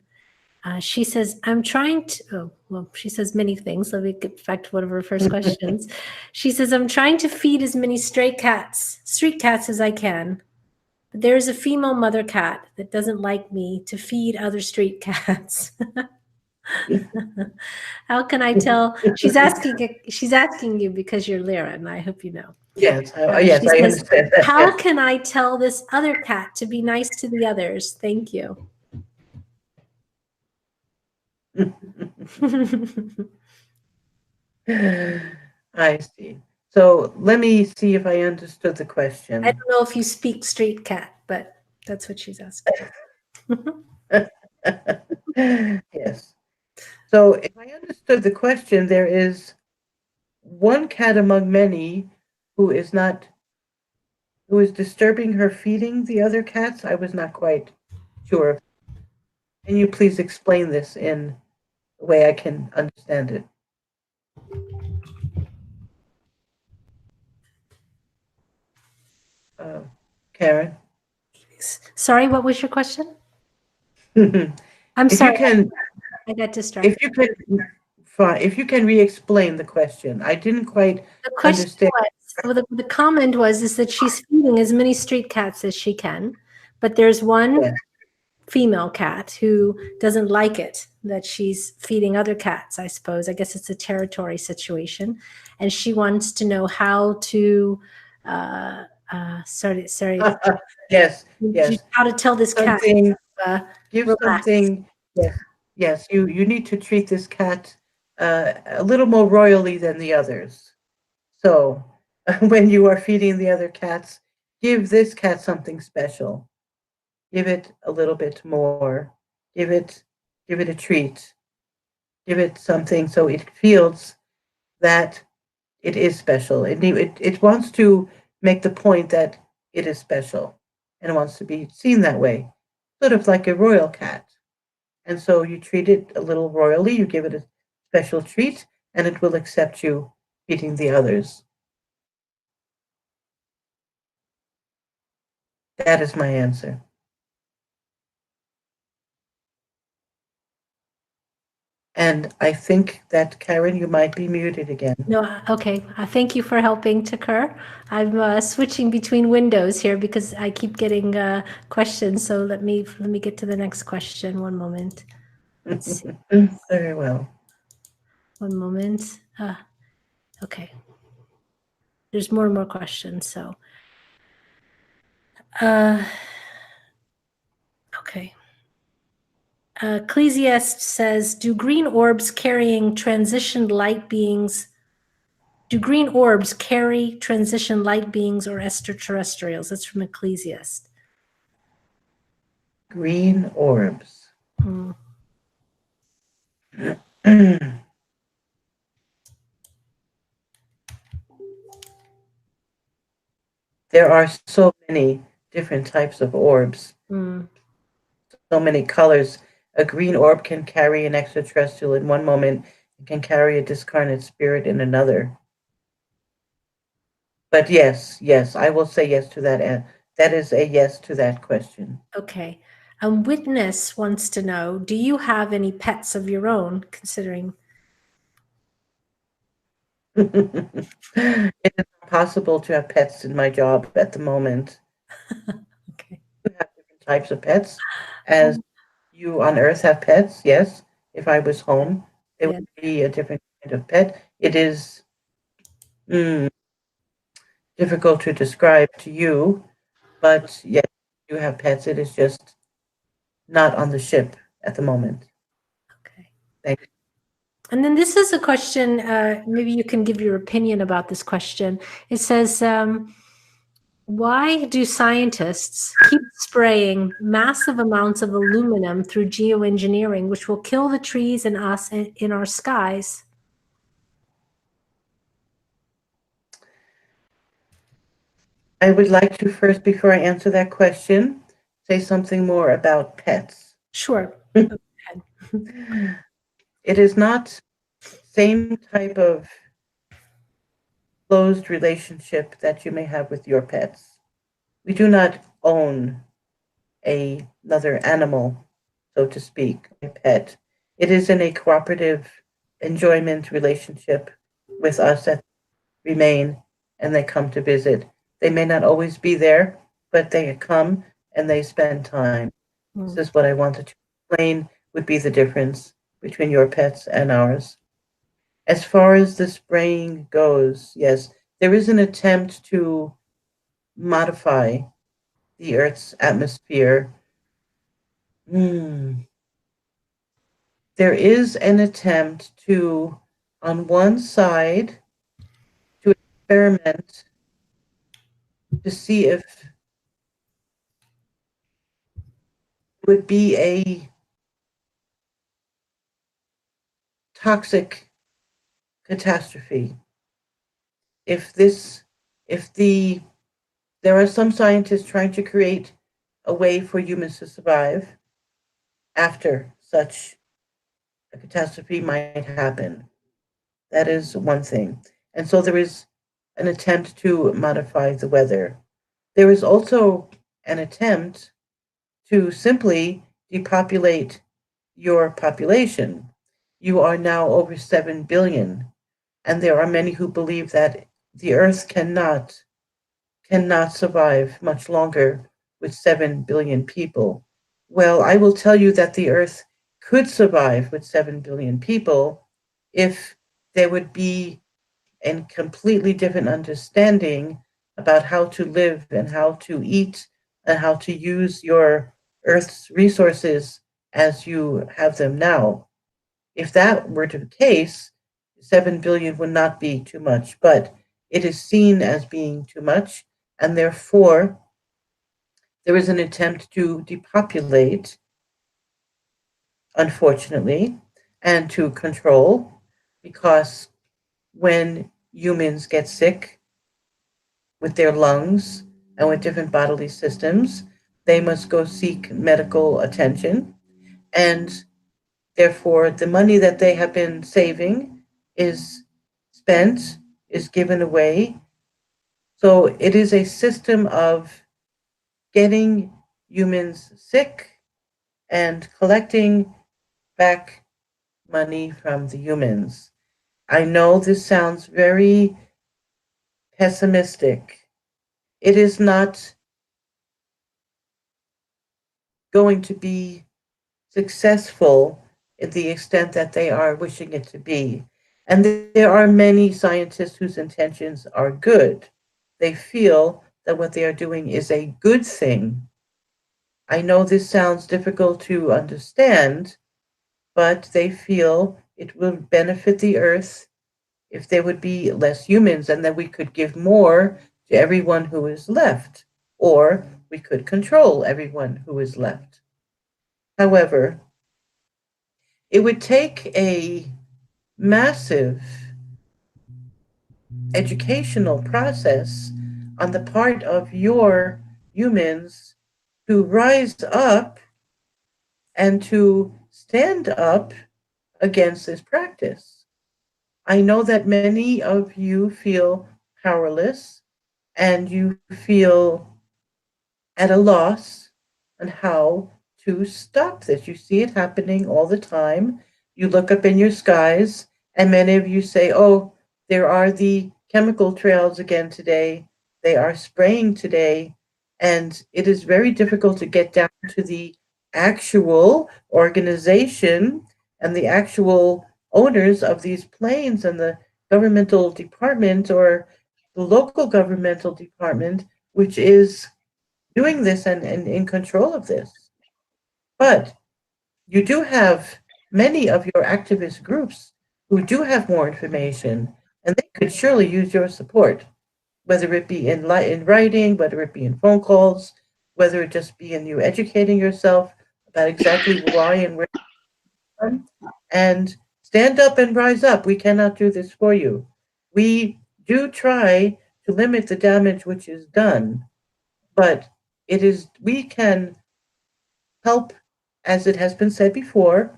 She says, I'm trying to, oh, well, she says many things. Let me get back to one of her first questions. She says, I'm trying to feed as many street cats as I can. But there is a female mother cat that doesn't like me to feed other street cats. How can I tell? She's asking you because you're Lyran. I hope you know. Yes, She I says, understand that. how Yes. can I tell this other cat to be nice to the others? Thank you. I see. So let me see if I understood the question. I don't know if you speak street cat, but that's what she's asking. Yes. So if I understood the question, there is one cat among many who is disturbing her feeding the other cats. I was not quite sure. Can you please explain this in a way I can understand it? Karen? Sorry, what was your question? If I'm sorry, you can, I got distracted. if you can re-explain the question. I didn't quite The question understand. was, the comment is that she's feeding as many street cats as she can, but there's one Yeah. female cat who doesn't like it that she's feeding other cats, I suppose. I guess it's a territory situation. And she wants to know how to, sorry, Yes, yes. how to tell this cat, Give relax. something. Yes. You need to treat this cat a little more royally than the others. So when you are feeding the other cats, give this cat something special. Give it a little bit more. Give it a treat. Give it something so it feels that it is special. It wants to make the point that it is special and wants to be seen that way, sort of like a royal cat. And so you treat it a little royally, you give it a special treat, and it will accept you feeding the others. That is my answer. And I think that, Karen, you might be muted again. No, okay. Thank you for helping, Tekkrr. I'm switching between windows here because I keep getting questions. So let me get to the next question. One moment. Let's see. Very well. One moment. Okay. There's more and more questions. So, okay. Ecclesiast says, do green orbs carrying transitioned light beings? Do green orbs carry transition light beings or extraterrestrials? That's from Ecclesiast. Green orbs. Hmm. There are so many different types of orbs, so many colors. A green orb can carry an extraterrestrial in one moment, it can carry a discarnate spirit in another. But yes, I will say yes to that. That is a yes to that question. Okay. Witness wants to know, do you have any pets of your own, considering? It is impossible to have pets in my job at the moment. Okay. You have different types of pets. As you on Earth have pets, yes. If I was home, it would be a different kind of pet. It is difficult to describe to you, but yes, you have pets. It is just not on the ship at the moment. Okay. Thank you. And then this is a question, maybe you can give your opinion about this question. It says, Why do scientists keep spraying massive amounts of aluminum through geoengineering, which will kill the trees and us in our skies? I would like to first, before I answer that question, say something more about pets. Sure. It is not same type of closed relationship that you may have with your pets. We do not own another animal, so to speak, a pet. It is in a cooperative enjoyment relationship with us that remain and they come to visit. They may not always be there, but they come and they spend time. This is what I wanted to explain would be the difference between your pets and ours. As far as the spraying goes, yes, there is an attempt to modify the Earth's atmosphere. There is an attempt to, on one side, to experiment to see if it would be a toxic catastrophe. There are some scientists trying to create a way for humans to survive after such a catastrophe might happen. That is one thing. And so there is an attempt to modify the weather. There is also an attempt to simply depopulate your population. You are now over 7 billion, and there are many who believe that the Earth cannot survive much longer with 7 billion people. Well, I will tell you that the Earth could survive with 7 billion people if there would be a completely different understanding about how to live and how to eat and how to use your Earth's resources as you have them now. If that were the case, 7 billion would not be too much, but it is seen as being too much, and therefore there is an attempt to depopulate, unfortunately, and to control, because when humans get sick with their lungs and with different bodily systems, they must go seek medical attention, and therefore the money that they have been saving is spent, is given away. So it is a system of getting humans sick and collecting back money from the humans. I know this sounds very pessimistic. It is not going to be successful in the extent that they are wishing it to be. And there are many scientists whose intentions are good. They feel that what they are doing is a good thing. I know this sounds difficult to understand, but they feel it will benefit the Earth if there would be less humans and that we could give more to everyone who is left, or we could control everyone who is left. However, it would take a massive educational process on the part of your humans to rise up and to stand up against this practice. I know that many of you feel powerless and you feel at a loss on how to stop this. You see it happening all the time. You look up in your skies, and many of you say, oh, there are the chemical trails again today. They are spraying today. And it is very difficult to get down to the actual organization and the actual owners of these planes and the governmental department or the local governmental department, which is doing this and in control of this. But you do have many of your activist groups who do have more information, and they could surely use your support. whether it be in writing, whether it be in phone calls, whether it just be in you educating yourself about exactly why and where you're from. And stand up and rise up. We cannot do this for you. We do try to limit the damage which is done, but we can help, as it has been said before,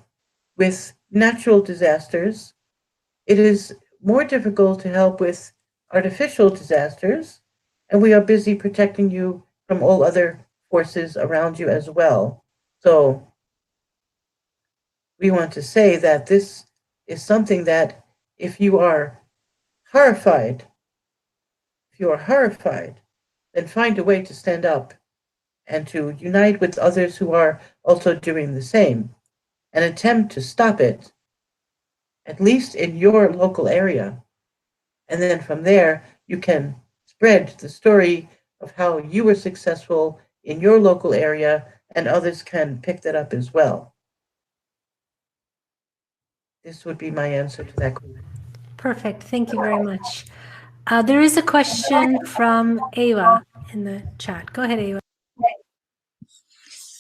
with natural disasters. It is more difficult to help with artificial disasters, and we are busy protecting you from all other forces around you as well. So we want to say that this is something that if you are horrified, then find a way to stand up and to unite with others who are also doing the same and attempt to stop it, at least in your local area. And then from there, you can spread the story of how you were successful in your local area, and others can pick that up as well. This would be my answer to that question. Perfect. Thank you very much. There is a question from Ava in the chat. Go ahead, Ava.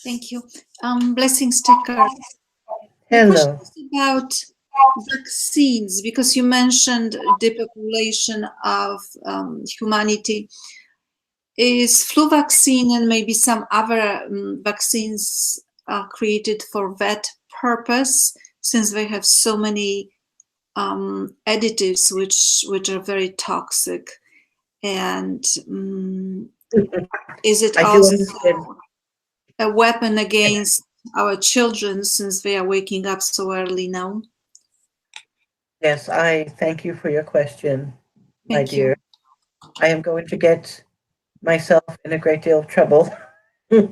Thank you. Blessings, Tekkrr. The Hello. question is about vaccines, because you mentioned depopulation of humanity. Is flu vaccine and maybe some other vaccines created for that purpose, since they have so many additives which are very toxic? And is it I do also understand. a weapon against our children, since they are waking up so early now? Yes, I thank you for your question, my Thank dear. you. I am going to get myself in a great deal of trouble. This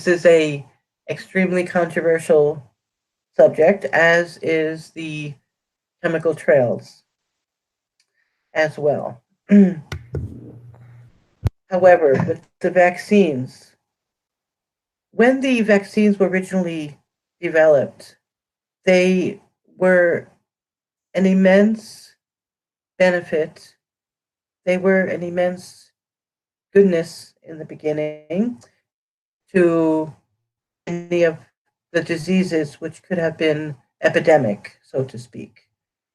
is a extremely controversial subject, as is the chemical trails as well. However, with the vaccines, when the vaccines were originally developed, they were an immense benefit. They were an immense goodness in the beginning to many of the diseases which could have been epidemic, so to speak.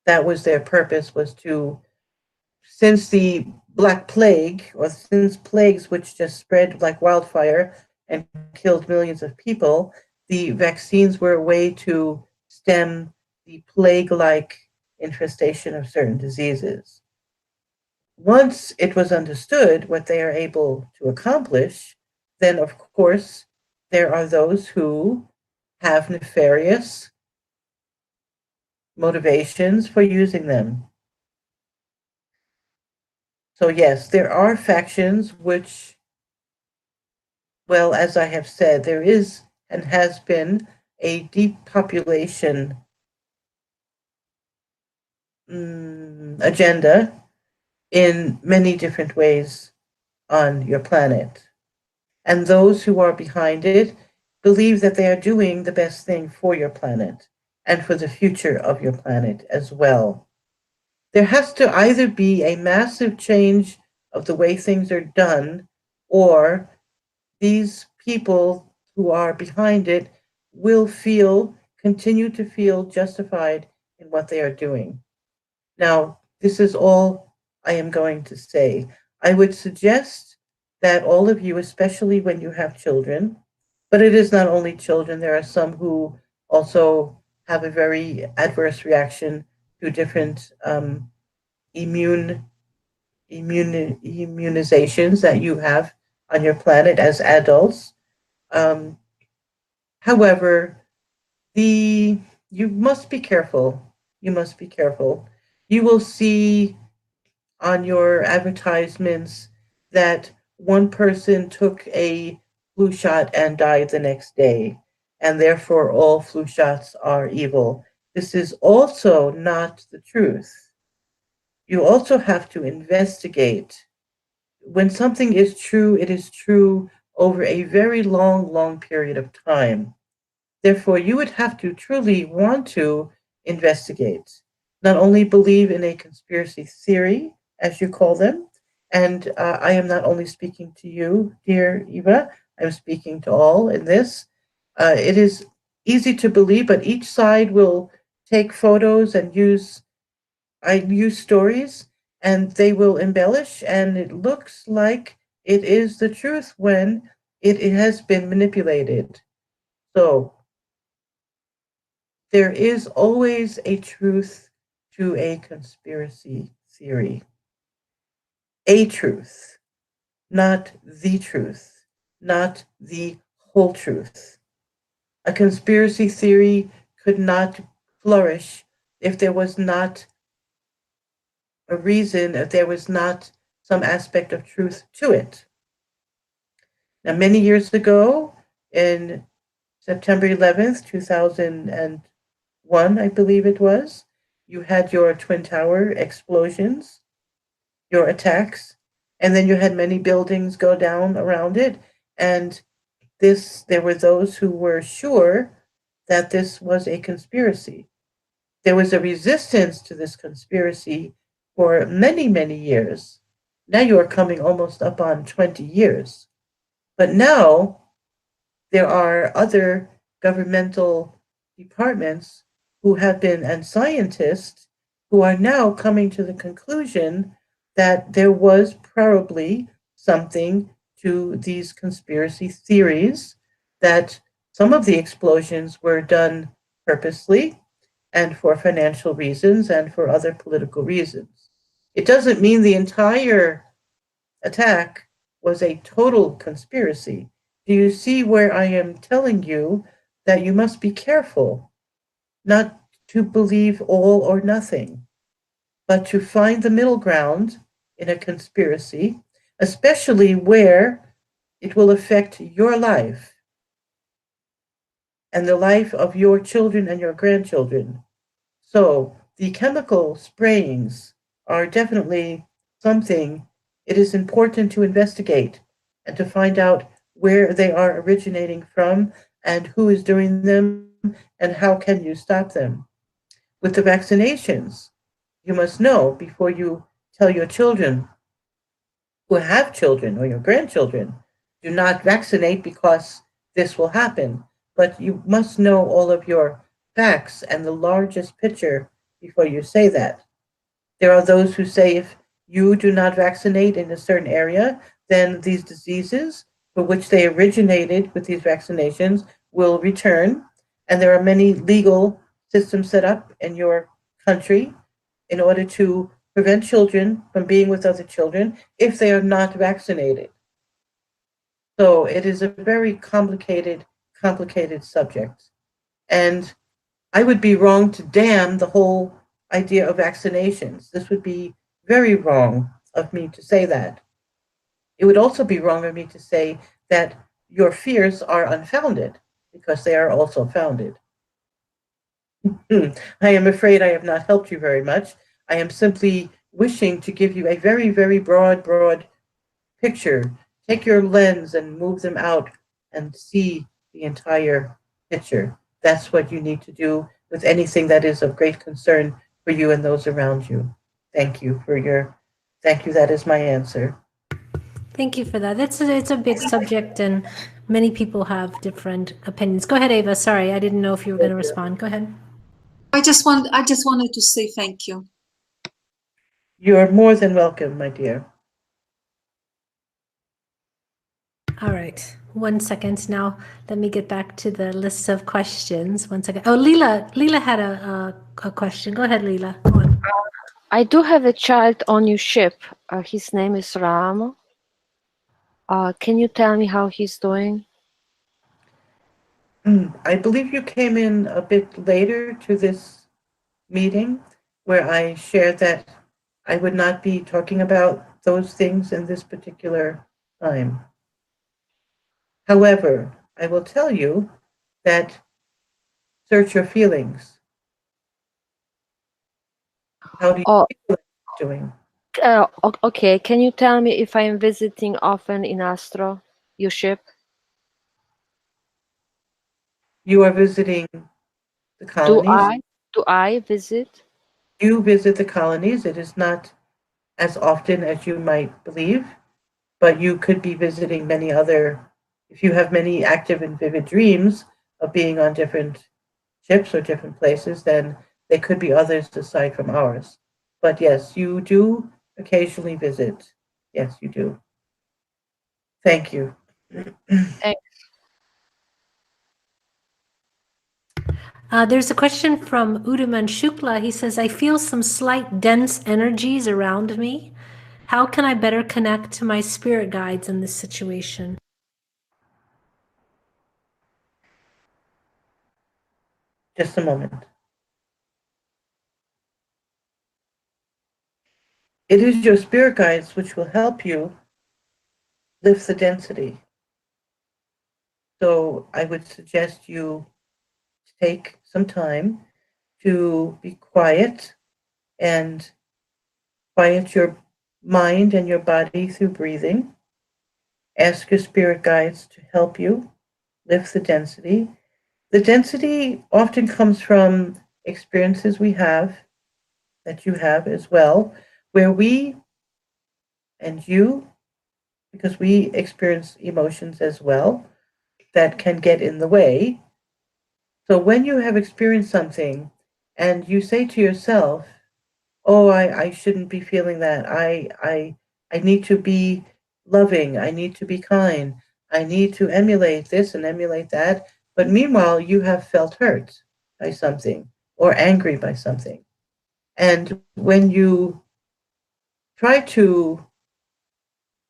That was their purpose, was to, since the Black Plague, or since plagues which just spread like wildfire and killed millions of people, the vaccines were a way to stem the plague-like infestation of certain diseases. Once it was understood what they are able to accomplish, then of course there are those who have nefarious motivations for using them. So yes, there are factions which, well, as I have said, there is and has been a depopulation agenda in many different ways on your planet. And those who are behind it believe that they are doing the best thing for your planet and for the future of your planet as well. There has to either be a massive change of the way things are done, or these people who are behind it will continue to feel justified in what they are doing. Now, this is all I am going to say. I would suggest that all of you, especially when you have children, but it is not only children, there are some who also have a very adverse reaction to different immunizations that you have on your planet as adults. However, you must be careful. You must be careful. You will see on your advertisements that one person took a flu shot and died the next day, and therefore all flu shots are evil. This is also not the truth. You also have to investigate. When something is true, it is true over a very long, long period of time. Therefore, you would have to truly want to investigate, not only believe in a conspiracy theory, as you call them. And I am not only speaking to you, dear Eva, I'm speaking to all in this. It is easy to believe, but each side will take photos and use stories, and they will embellish, and it looks like it is the truth when it has been manipulated. So there is always a truth to a conspiracy theory. A truth, not the truth, not the whole truth. A conspiracy theory could not flourish if there was not a reason, if there was not some aspect of truth to it. Now, many years ago, in September 11th, 2001, I believe it was, you had your Twin Tower explosions, your attacks, and then you had many buildings go down around it. And there were those who were sure that this was a conspiracy. There was a resistance to this conspiracy for many, many years. Now you are coming almost up on 20 years. But now there are other governmental departments who have been, and scientists who are now coming to the conclusion that there was probably something to these conspiracy theories, that some of the explosions were done purposely and for financial reasons and for other political reasons. It doesn't mean the entire attack was a total conspiracy. Do you see where I am telling you that you must be careful not to believe all or nothing, but to find the middle ground in a conspiracy, especially where it will affect your life and the life of your children and your grandchildren? So the chemical sprayings are definitely something it is important to investigate and to find out where they are originating from and who is doing them and how can you stop them. With the vaccinations, you must know before you tell your children who have children or your grandchildren, do not vaccinate because this will happen. But you must know all of your facts and the largest picture before you say that. There are those who say if you do not vaccinate in a certain area, then these diseases for which they originated with these vaccinations will return. And there are many legal systems set up in your country in order to prevent children from being with other children if they are not vaccinated. So it is a very complicated subject. And I would be wrong to damn the whole idea of vaccinations. This would be very wrong of me to say that. It would also be wrong of me to say that your fears are unfounded, because they are also founded. I am afraid I have not helped you very much. I am simply wishing to give you a very, very broad picture. Take your lens and move them out and see the entire picture. That's what you need to do with anything that is of great concern for you and those around you. Thank you. That is my answer. Thank you for that. It's a big subject, and many people have different opinions. Go ahead, Ava. Sorry, I didn't know if you were going to respond. Go ahead. I just wanted to say thank you. You are more than welcome, my dear. All right. 1 second now. Let me get back to the list of questions. 1 second. Oh, Leela had a question. Go ahead, Leela. Go on. I do have a child on your ship. His name is Ram. Can you tell me how he's doing? I believe you came in a bit later to this meeting where I shared that I would not be talking about those things in this particular time. However, I will tell you that search your feelings. How do you feel like doing? Okay, can you tell me if I'm visiting often in Astro, your ship? You are visiting the colonies. Do I visit? You visit the colonies. It is not as often as you might believe, but you could be visiting many other, if you have many active and vivid dreams of being on different ships or different places, then there could be others aside from ours. But yes, you do occasionally visit. Yes, you do. Thank you. There's a question from Udaman Shukla. He says, I feel some slight dense energies around me. How can I better connect to my spirit guides in this situation? Just a moment. It is your spirit guides which will help you lift the density. So I would suggest you take some time to be quiet and quiet your mind and your body through breathing. Ask your spirit guides to help you lift the density. The density often comes from experiences we have, that you have as well, where we and you, because we experience emotions as well, that can get in the way. So when you have experienced something and you say to yourself, oh, I shouldn't be feeling that. I need to be loving. I need to be kind. I need to emulate this and emulate that. But meanwhile, you have felt hurt by something or angry by something. And when you try to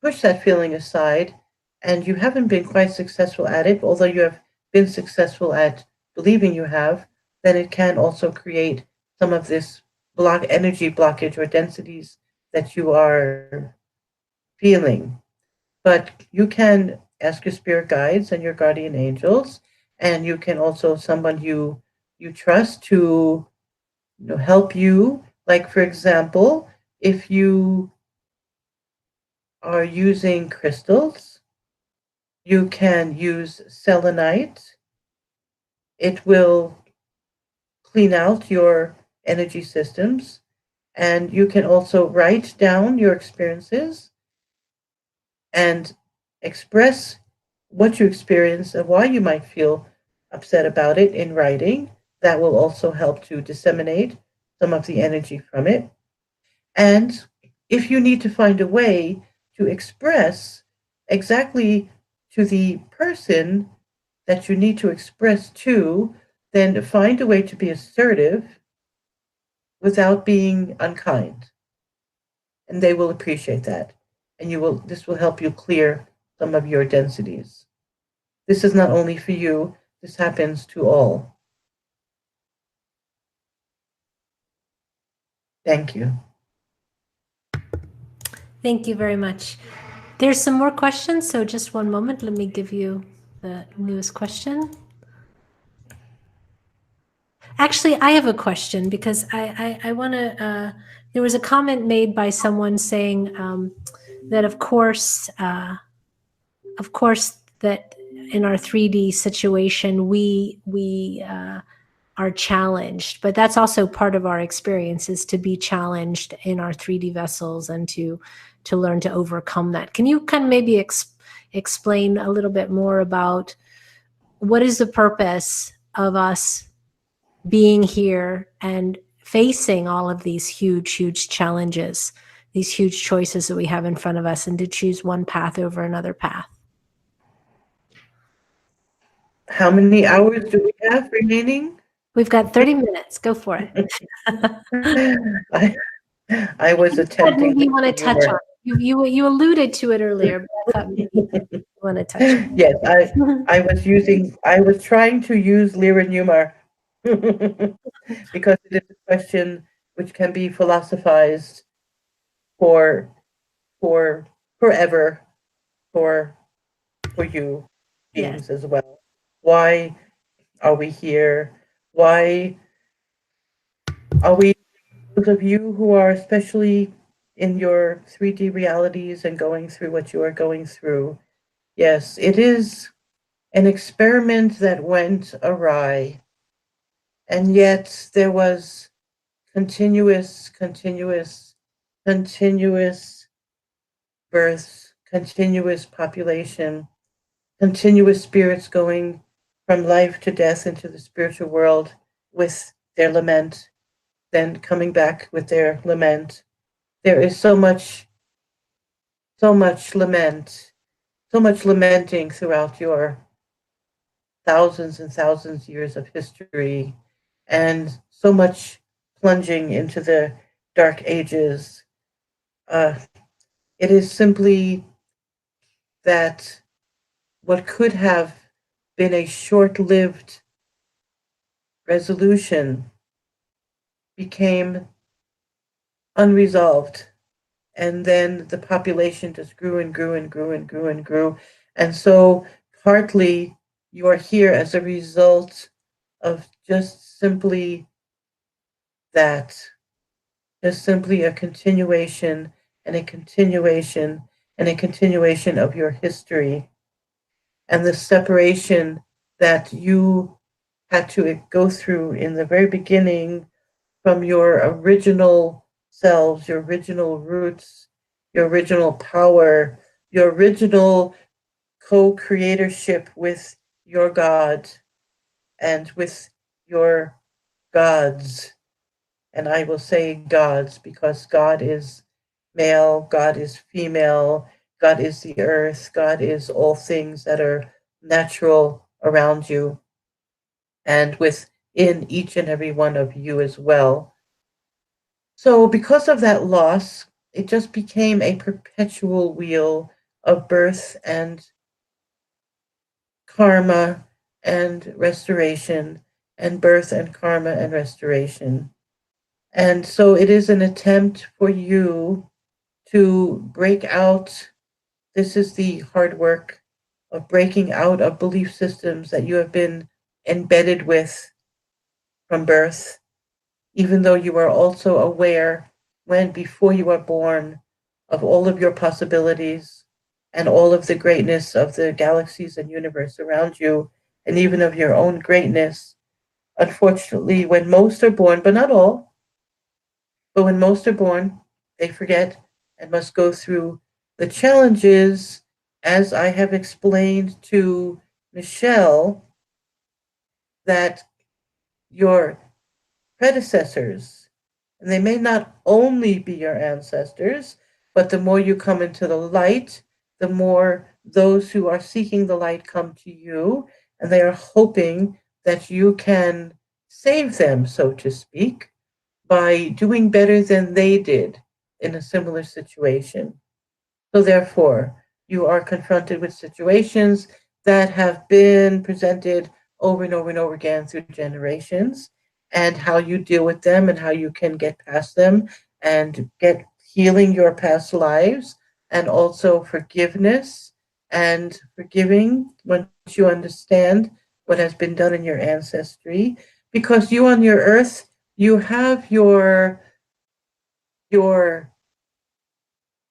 push that feeling aside and you haven't been quite successful at it, although you have been successful at believing you have, then it can also create some of this energy blockage or densities that you are feeling. But you can ask your spirit guides and your guardian angels, and you can also someone you trust to help you. Like for example, if you are using crystals, you can use selenite. It will clean out your energy systems. And you can also write down your experiences and express what you experience and why you might feel upset about it in writing. That will also help to disseminate some of the energy from it. And if you need to find a way to express exactly to the person that you need to express to, then find a way to be assertive without being unkind. And they will appreciate that. And this will help you clear some of your densities. This is not only for you, this happens to all. Thank you. Thank you very much. There's some more questions, so just one moment. Let me give you the newest question. Actually, I have a question because I want to. There was a comment made by someone saying that, of course, that in our 3D situation we are challenged, but that's also part of our experience, is to be challenged in our 3D vessels and to learn to overcome that. Can you kind of maybe explain a little bit more about what is the purpose of us being here and facing all of these huge challenges, these huge choices that we have in front of us, and to choose one path over another path? How many hours do we have remaining? We've got 30 minutes. Go for it. I was attempting. Maybe you want to touch on it. You alluded to it earlier, but I thought maybe you want to touch on it. Yes, I was trying to use Lyran humor because it is a question which can be philosophized for forever for you beings as well. Why are we here? Why are we, those of you who are especially in your 3D realities and going through what you are going through? Yes, it is an experiment that went awry. And yet there was continuous continuous births, continuous population, continuous spirits going from life to death into the spiritual world with their lament, then coming back with their lament. There is so much lament, so much lamenting throughout your thousands and thousands years of history, and so much plunging into the dark ages. It is simply that what could have been a short-lived resolution became unresolved. And then the population just grew and grew and grew and grew and grew. And so partly you are here as a result of just simply that, just simply a continuation and a continuation and a continuation of your history, and the separation that you had to go through in the very beginning from your original selves, your original roots, your original power, your original co-creatorship with your God and with your gods. And I will say gods because God is male, God is female, God is the earth, God is all things that are natural around you and within each and every one of you as well. So because of that loss, it just became a perpetual wheel of birth and karma and restoration, and birth and karma and restoration. And so it is an attempt for you to break out. This is the hard work of breaking out of belief systems that you have been embedded with from birth, even though you are also aware when before you are born of all of your possibilities and all of the greatness of the galaxies and universe around you, and even of your own greatness. Unfortunately, when most are born, but not all, but when most are born, they forget and must go through the challenges, as I have explained to Michelle, that your predecessors, and they may not only be your ancestors, but the more you come into the light, the more those who are seeking the light come to you, and they are hoping that you can save them, so to speak, by doing better than they did in a similar situation. So therefore, you are confronted with situations that have been presented over and over and over again through generations, and how you deal with them and how you can get past them and get healing your past lives, and also forgiveness and forgiving once you understand what has been done in your ancestry. Because you on your earth, you have your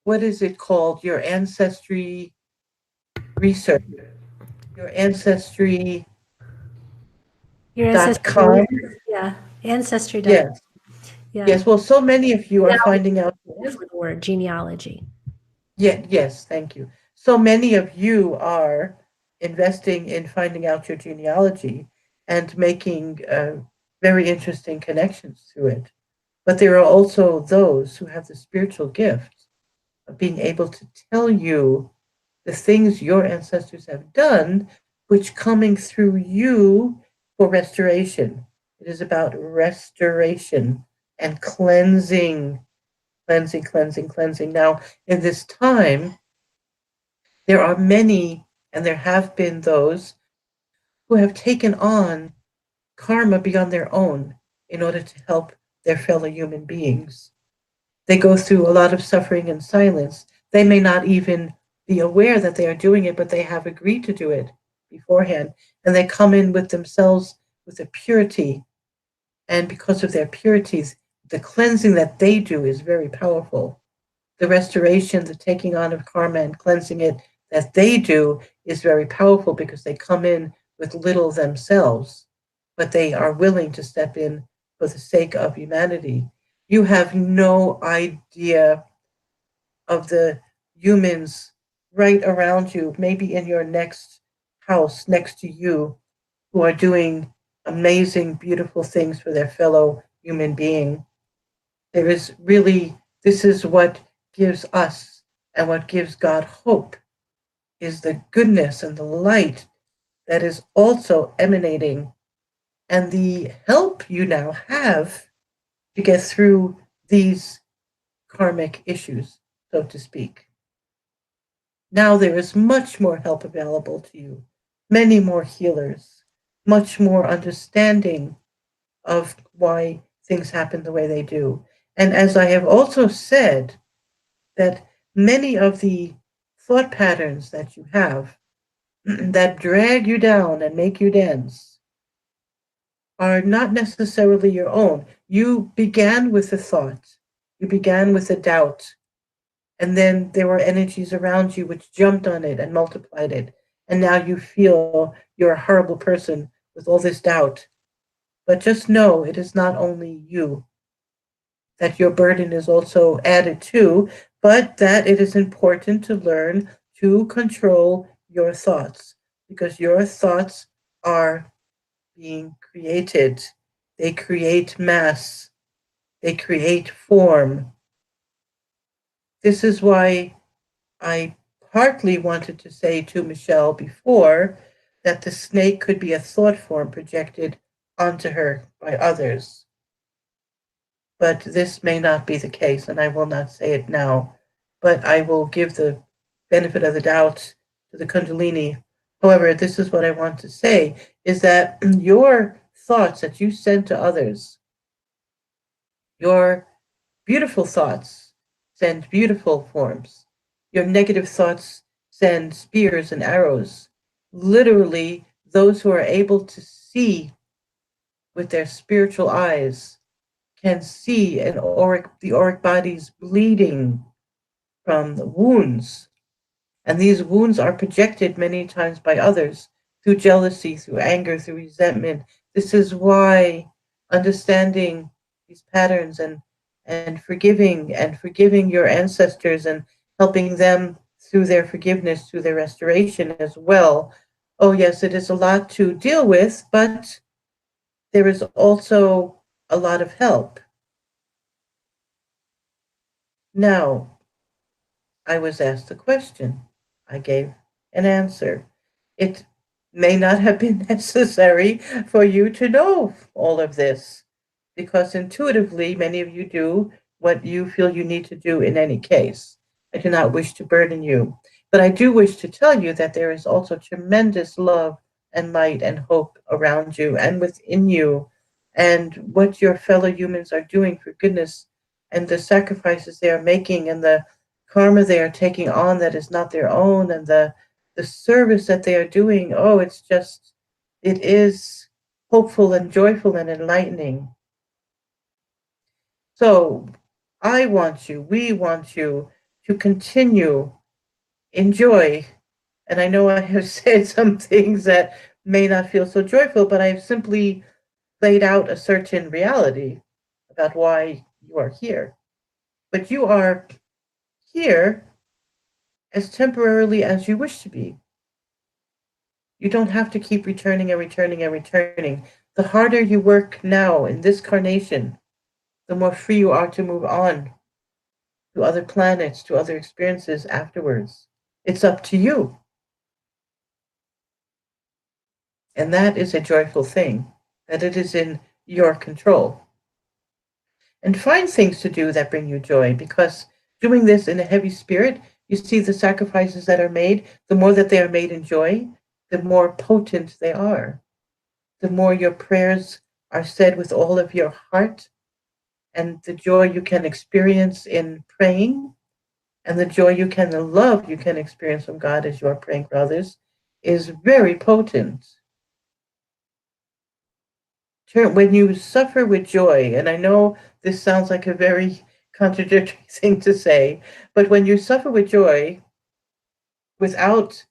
what is it called? Your ancestry research, your ancestry.com. Your ancestry, yeah, ancestry. Yes. Yeah. Yes. Well, so many of you are finding out. Different word, genealogy. Yeah. Yes. Thank you. So many of you are investing in finding out your genealogy and making very interesting connections to it. But there are also those who have the spiritual gift of being able to tell you the things your ancestors have done, which coming through you for restoration. It is about restoration and cleansing, cleansing, cleansing, cleansing. Now, in this time, there are many, and there have been those who have taken on karma beyond their own in order to help their fellow human beings. They go through a lot of suffering in silence. They may not even be aware that they are doing it, but they have agreed to do it beforehand. And they come in with themselves with a purity. And because of their purities, the cleansing that they do is very powerful. The restoration, the taking on of karma and cleansing it that they do is very powerful because they come in with little themselves, but they are willing to step in for the sake of humanity. You have no idea of the humans right around you, maybe in your next house next to you, who are doing amazing, beautiful things for their fellow human being. There is really, this is what gives us and what gives God hope, is the goodness and the light that is also emanating, and the help you now have to get through these karmic issues, so to speak. Now there is much more help available to you, many more healers, much more understanding of why things happen the way they do. And as I have also said, that many of the thought patterns that you have that drag you down and make you dense are not necessarily your own. You began with a thought, you began with a doubt, and then there were energies around you which jumped on it and multiplied it. And now you feel you're a horrible person with all this doubt. But just know it is not only you, that your burden is also added to, but that it is important to learn to control your thoughts, because your thoughts are being created. They create mass, they create form. This is why I partly wanted to say to Michelle before that the snake could be a thought form projected onto her by others. But this may not be the case, and I will not say it now, but I will give the benefit of the doubt to the Kundalini. However, this is what I want to say, is that your thoughts that you send to others, your beautiful thoughts send beautiful forms. Your negative thoughts send spears and arrows. Literally, those who are able to see with their spiritual eyes can see the auric bodies bleeding from the wounds. And these wounds are projected many times by others through jealousy, through anger, through resentment. This is why understanding these patterns and forgiving your ancestors and helping them through their forgiveness, through their restoration as well. Oh yes, it is a lot to deal with, but there is also a lot of help. Now, I was asked a question. I gave an answer. It may not have been necessary for you to know all of this, because intuitively, many of you do what you feel you need to do in any case. I do not wish to burden you, but I do wish to tell you that there is also tremendous love and light and hope around you and within you, and what your fellow humans are doing for goodness, and the sacrifices they are making, and the karma they are taking on that is not their own, and the service that they are doing. Oh, it's just, it is hopeful and joyful and enlightening. So we want you to continue, enjoy. And I know I have said some things that may not feel so joyful, but I've simply laid out a certain reality about why you are here. But you are here as temporarily as you wish to be. You don't have to keep returning and returning and returning. The harder you work now in this carnation, the more free you are to move on to other planets, to other experiences afterwards. It's up to you. And that is a joyful thing, that it is in your control. And find things to do that bring you joy, because doing this in a heavy spirit, you see the sacrifices that are made, the more that they are made in joy, the more potent they are. The more your prayers are said with all of your heart, and the joy you can experience in praying, and the joy you can, the love you can experience from God as you are praying for others, is very potent. When you suffer with joy, and I know this sounds like a very contradictory thing to say, but when you suffer with joy without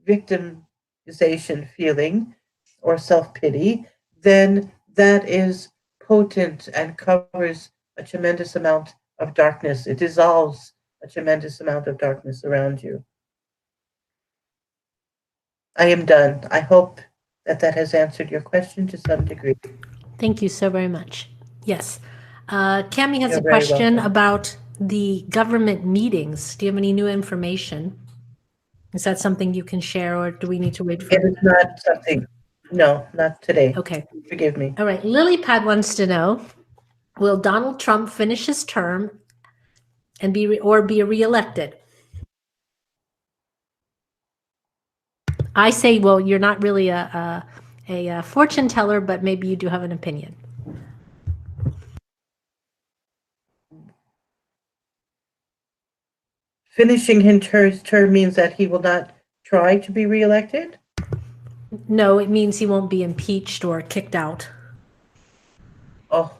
victimization feeling or self-pity, then that is potent and covers a tremendous amount of darkness. It dissolves a tremendous amount of darkness around you. I am done. I hope that that has answered your question to some degree. Thank you so very much. Yes. Cami has You're a very question welcome. about the government meetings. Do you have any new information? Is that something you can share, or do we need to wait for? It is not something, no, not today. Okay. Forgive me. All right. Lilypad wants to know, will Donald Trump finish his term and be reelected? I say, well, you're not really a fortune teller, but maybe you do have an opinion. Finishing his term means that he will not try to be reelected? No, it means he won't be impeached or kicked out. Oh.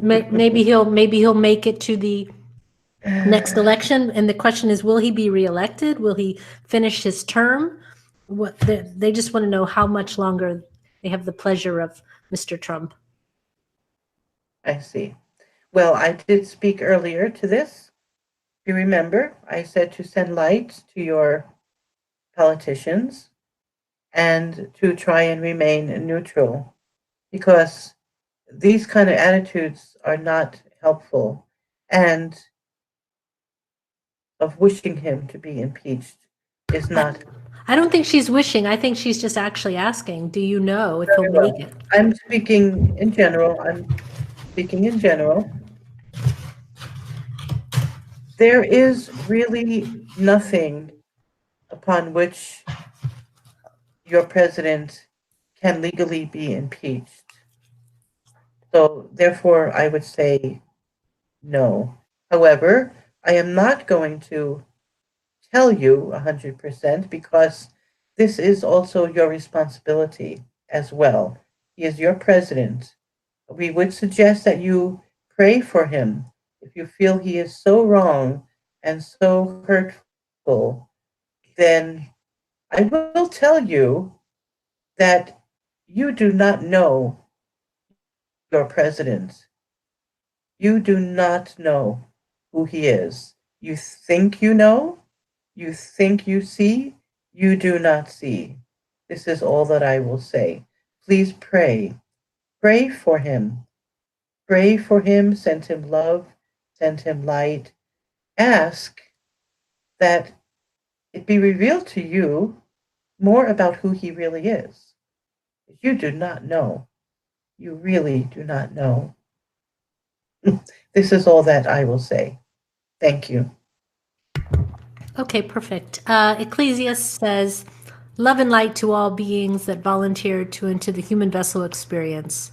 Maybe he'll make it to the next election. And the question is, will he be reelected? Will he finish his term? They just want to know how much longer they have the pleasure of Mr. Trump. I see. Well, I did speak earlier to this. If you remember, I said to send light to your politicians and to try and remain neutral, because these kind of attitudes are not helpful, and of wishing him to be impeached is not. I don't think she's wishing. I think she's just actually asking, do you know if he'll make it? I'm speaking in general. There is really nothing upon which your president can legally be impeached. So therefore, I would say no. However, I am not going to tell you 100% because this is also your responsibility as well. He is your president. We would suggest that you pray for him if you feel he is so wrong and so hurtful. Then I will tell you that you do not know your president. You do not know who he is. You think you know, you think you see, you do not see. This is all that I will say. Please pray. Pray for him. Pray for him, send him love, send him light. Ask that it be revealed to you more about who he really is. You do not know. You really do not know. This is all that I will say. Thank you. Okay, perfect. Ecclesiastes says, love and light to all beings that volunteer to enter the human vessel experience.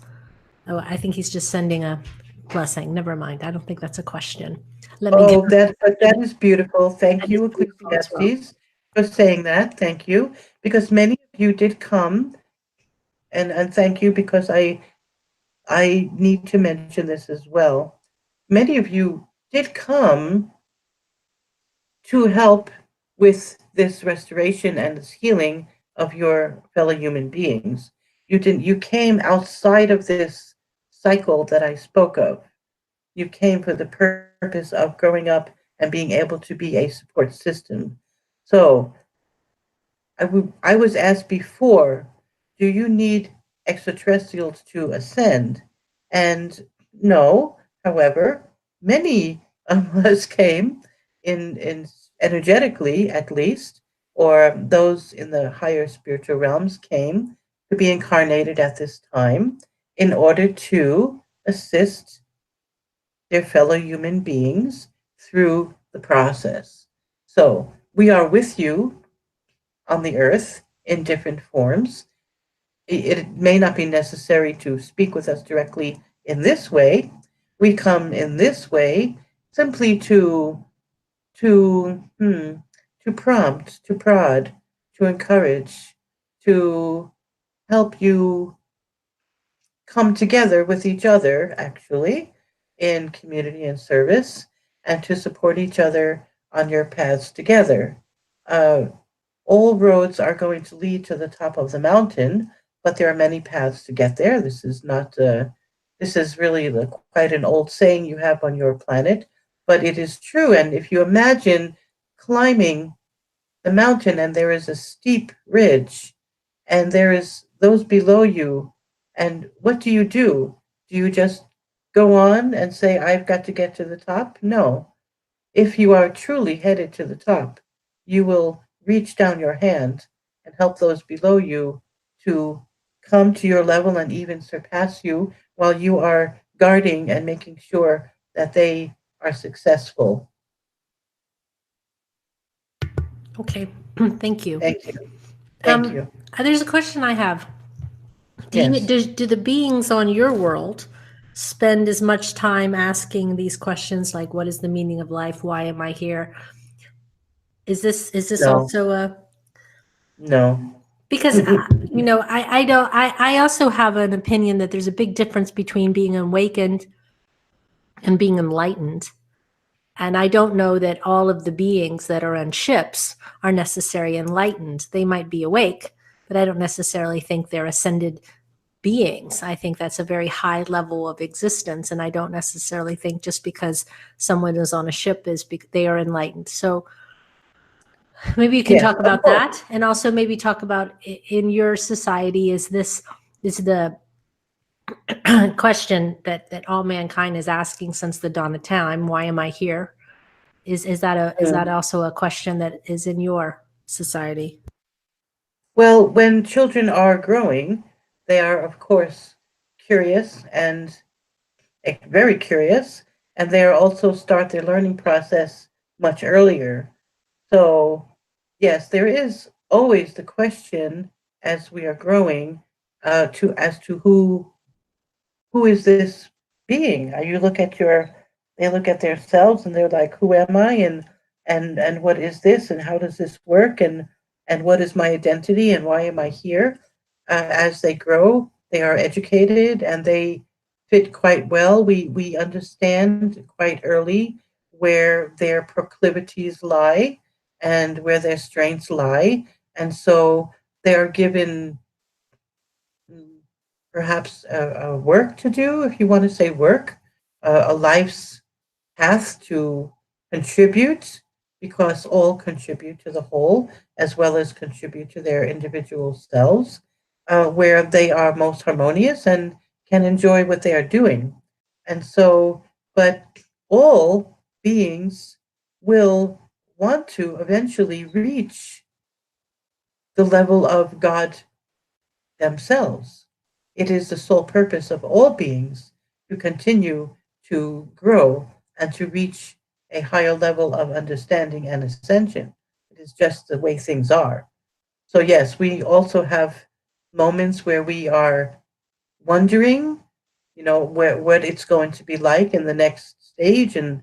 Oh, I think he's just sending a blessing. Never mind. I don't think that's a question. But that is beautiful. Thank you, Ecclesiastes, for saying that. Thank you. Because many of you did come, and thank you, because I need to mention this as well. Many of you did come to help with this restoration and this healing of your fellow human beings. You came outside of this cycle that I spoke of. You came for the purpose of growing up and being able to be a support system. So I was asked before, do you need extraterrestrials to ascend? And no, however, many of us came in energetically, at least, or those in the higher spiritual realms came to be incarnated at this time in order to assist their fellow human beings through the process. So we are with you on the earth in different forms. It may not be necessary to speak with us directly in this way. We come in this way simply to prompt, to prod, to encourage, to help you come together with each other, actually, in community and service, and to support each other on your paths together. All roads are going to lead to the top of the mountain, but there are many paths to get there. This is not This is really quite an old saying you have on your planet, but it is true. And if you imagine climbing the mountain and there is a steep ridge and there is those below you, and what do? Do you just go on and say, I've got to get to the top? No. If you are truly headed to the top, you will reach down your hand and help those below you to come to your level and even surpass you while you are guarding and making sure that they are successful. Okay, thank you. Thank you. Thank you. There's a question I have. Yes. Do the beings on your world spend as much time asking these questions like, what is the meaning of life? Why am I here? Is this No. also a No. because you know I also have an opinion that there's a big difference between being awakened and being enlightened. And I don't know that all of the beings that are on ships are necessarily enlightened. They might be awake, but I don't necessarily think they're ascended beings. I think that's a very high level of existence. And I don't necessarily think just because someone is on a ship they are enlightened. So maybe you can Yes, talk of about course. that, and also maybe talk about in your society, is the question that all mankind is asking since the dawn of time, why am I here? Is that also a question that is in your society? Well, when children are growing, they are, of course, curious and very curious, and they are also start their learning process much earlier. So, yes, there is always the question as we are growing as to who is this being? You look at they look at themselves and they're like, who am I? And what is this? And how does this work? And what is my identity? And why am I here? As they grow, they are educated and they fit quite well. We understand quite early where their proclivities lie and where their strengths lie. And so they are given perhaps a work to do, if you want to say work, a life's path to contribute, because all contribute to the whole as well as contribute to their individual selves, where they are most harmonious and can enjoy what they are doing. And so, but all beings will want to eventually reach the level of God themselves. It is the sole purpose of all beings to continue to grow and to reach a higher level of understanding and ascension. It is just the way things are. So, yes, we also have moments where we are wondering, what it's going to be like in the next stage and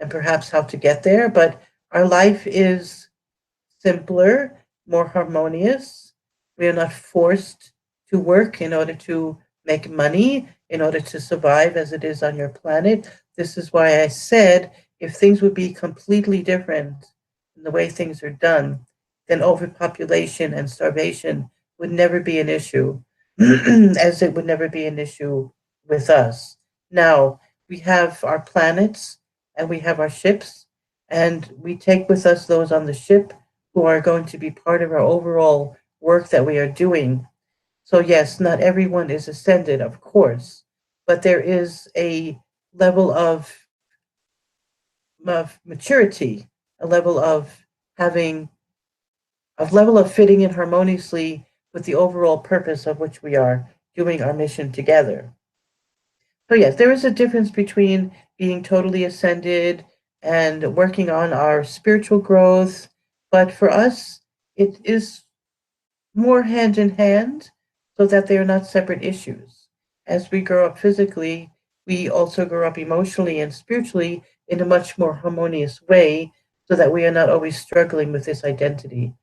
perhaps how to get there. But our life is simpler, more harmonious. We are not forced to work in order to make money, in order to survive as it is on your planet. This is why I said if things would be completely different in the way things are done, then overpopulation and starvation would never be an issue, as it would never be an issue with us. Now, we have our planets and we have our ships, and we take with us those on the ship who are going to be part of our overall work that we are doing. So, yes, not everyone is ascended, of course, but there is a level of maturity, a level of having, a level of fitting in harmoniously with the overall purpose of which we are doing our mission together. So, yes, there is a difference between being totally ascended and working on our spiritual growth. But for us, it is more hand in hand so that they are not separate issues. As we grow up physically, we also grow up emotionally and spiritually in a much more harmonious way so that we are not always struggling with this identity.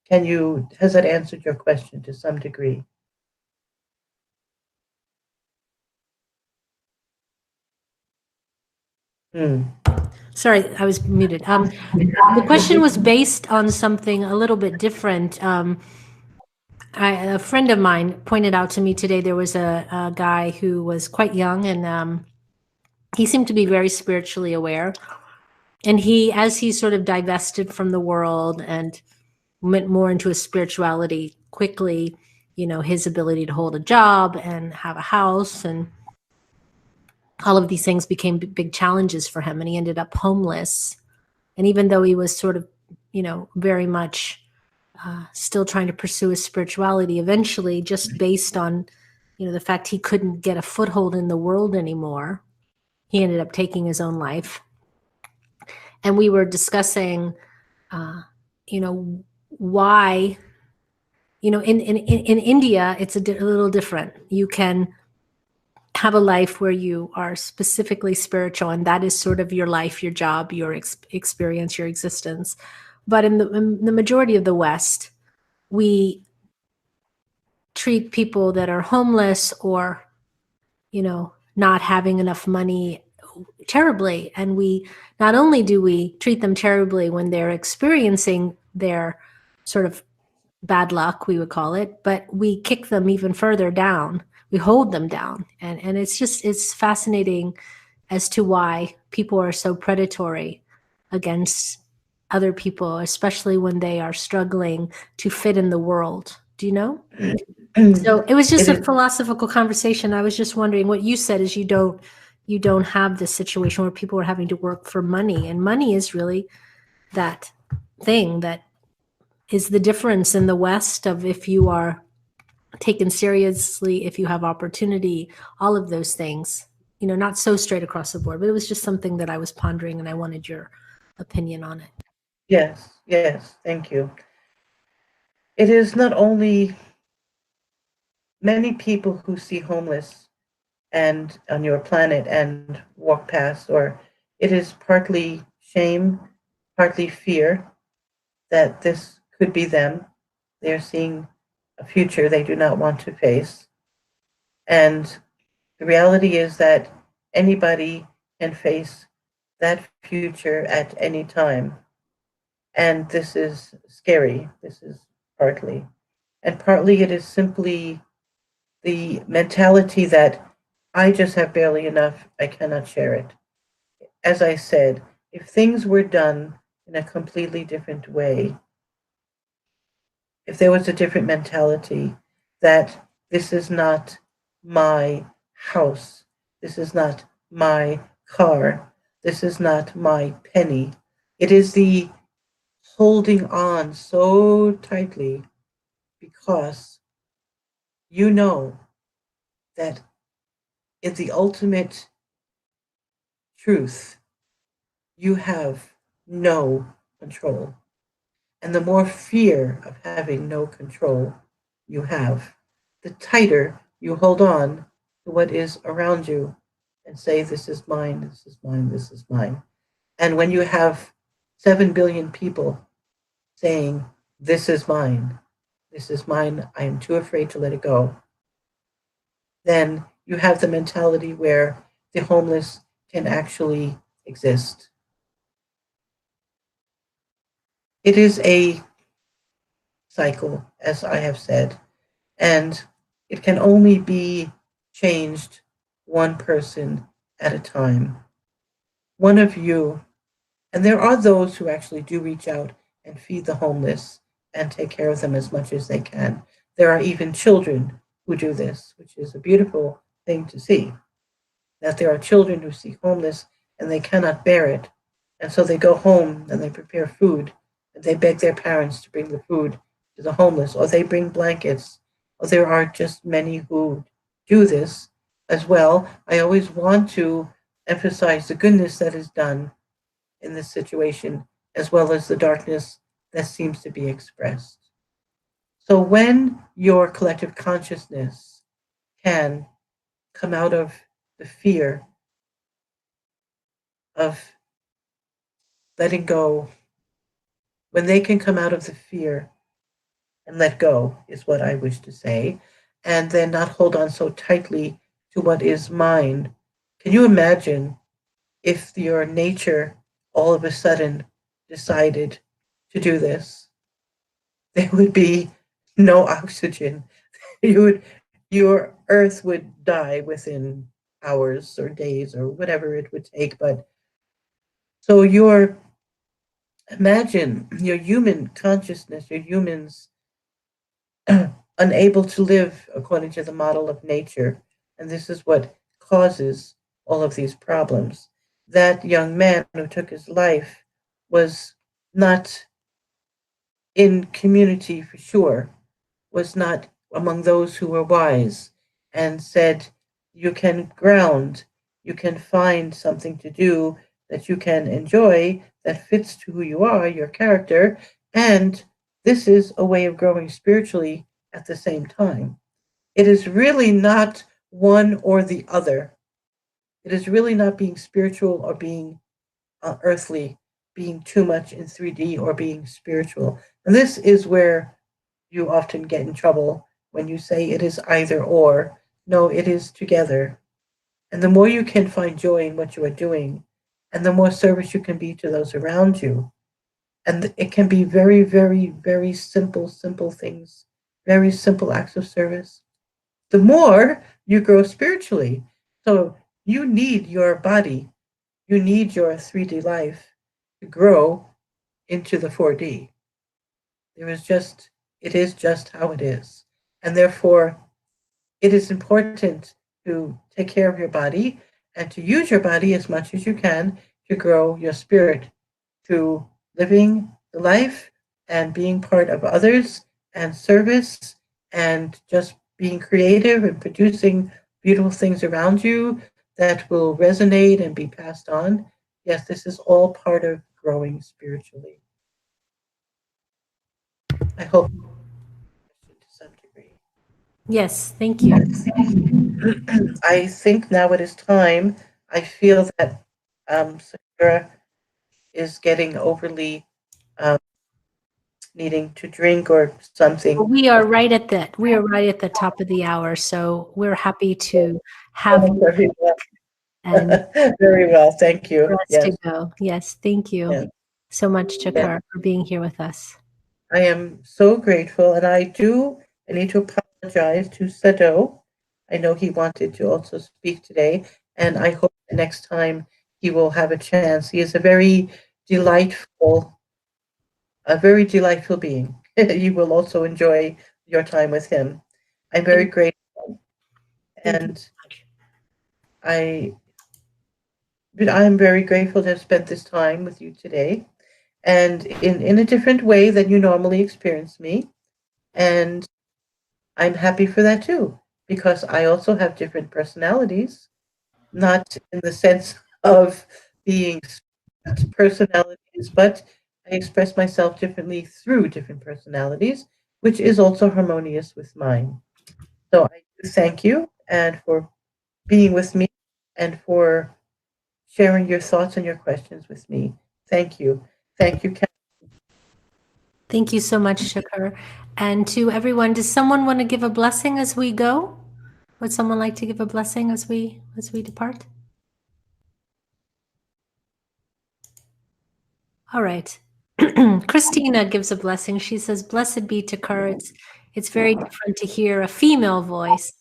Has that answered your question to some degree? Sorry, I was muted. The question was based on something a little bit different. A friend of mine pointed out to me today there was a guy who was quite young, and he seemed to be very spiritually aware. And as he sort of divested from the world and went more into his spirituality quickly, his ability to hold a job and have a house and all of these things became big challenges for him, and he ended up homeless. And even though he was sort of, very much still trying to pursue his spirituality, eventually, just based on, the fact he couldn't get a foothold in the world anymore, he ended up taking his own life. And we were discussing, why, in India, it's a little different. You can have a life where you are specifically spiritual, and that is sort of your life, your job, your experience, your existence. But in the majority of the West, we treat people that are homeless or, not having enough money terribly. And not only do we treat them terribly when they're experiencing their sort of bad luck, we would call it, but we kick them even further down. We hold them down. And it's fascinating as to why people are so predatory against other people, especially when they are struggling to fit in the world. Do you know? So it was just a philosophical conversation. I was just wondering, what you said is you don't have this situation where people are having to work for money, and money is really that thing that is the difference in the West of if you are taken seriously, if you have opportunity, all of those things, not so straight across the board, but it was just something that I was pondering and I wanted your opinion on it. Yes, thank you. It is not only many people who see homeless and on your planet and walk past, or it is partly shame, partly fear that this could be them. They're seeing a future they do not want to face. And the reality is that anybody can face that future at any time. And this is scary. This is partly. And partly it is simply the mentality that I just have barely enough, I cannot share it. As I said, if things were done in a completely different way, if there was a different mentality that this is not my house, this is not my car, this is not my penny, it is the holding on so tightly because you know that in the ultimate truth, you have no control. And the more fear of having no control you have, the tighter you hold on to what is around you and say, this is mine, this is mine, this is mine. And when you have 7 billion people saying, this is mine, I am too afraid to let it go, then you have the mentality where the homeless can actually exist. It is a cycle, as I have said, and it can only be changed one person at a time. One of you, and there are those who actually do reach out and feed the homeless and take care of them as much as they can. There are even children who do this, which is a beautiful thing to see, that there are children who see homeless and they cannot bear it. And so they go home and they prepare food and they beg their parents to bring the food to the homeless, or they bring blankets. Or there are just many who do this as well. I always want to emphasize the goodness that is done in this situation, as well as the darkness that seems to be expressed. So when your collective consciousness can come out of the fear of letting go, when they can come out of the fear and let go, is what I wish to say, and then not hold on so tightly to what is mine. Can you imagine if your nature all of a sudden decided to do this? There would be no oxygen. Your Earth would die within hours or days or whatever it would take. But so imagine your human consciousness, your humans unable to live according to the model of nature. And this is what causes all of these problems. That young man who took his life was not in community for sure, was not among those who were wise, and said, you can ground, you can find something to do that you can enjoy that fits to who you are, your character, and this is a way of growing spiritually at the same time. It is really not one or the other. It is really not being spiritual or being earthly, being too much in 3D or being spiritual. And this is where you often get in trouble when you say it is either or. No, it is together. And the more you can find joy in what you are doing, and the more service you can be to those around you, and it can be very, very, very simple, simple things, very simple acts of service, the more you grow spiritually. So you need your body, you need your 3D life to grow into the 4D. It is just how it is. And therefore, it is important to take care of your body and to use your body as much as you can to grow your spirit, to living the life and being part of others and service and just being creative and producing beautiful things around you that will resonate and be passed on. Yes, this is all part of growing spiritually. I hope to some degree. Yes, thank you. I think now it is time. I feel that Sephira is getting overly needing to drink or something. We are right at the top of the hour, so we're happy to have you Very well. and Very well. Thank you. for us Yes. to go. Yes, thank you Yes. so much, Tekkrr, for being here with us. I am so grateful, and I need to apologize to Sado. I know he wanted to also speak today, and I hope that next time he will have a chance. He is delightful, a very delightful being. You will also enjoy your time with him. I'm very grateful, Thank you and so much. I'm very grateful to have spent this time with you today, and in a different way than you normally experience me. And I'm happy for that too, because I also have different personalities, not in the sense of being personalities, but I express myself differently through different personalities, which is also harmonious with mine. So I do thank you and for being with me and for sharing your thoughts and your questions with me. Thank you. Thank you, Kat. Thank you so much, Tekkrr. And to everyone, does someone want to give a blessing as we go? Would someone like to give a blessing as we depart? All right. Christina gives a blessing. She says, "Blessed be Tekkrr." It's very different to hear a female voice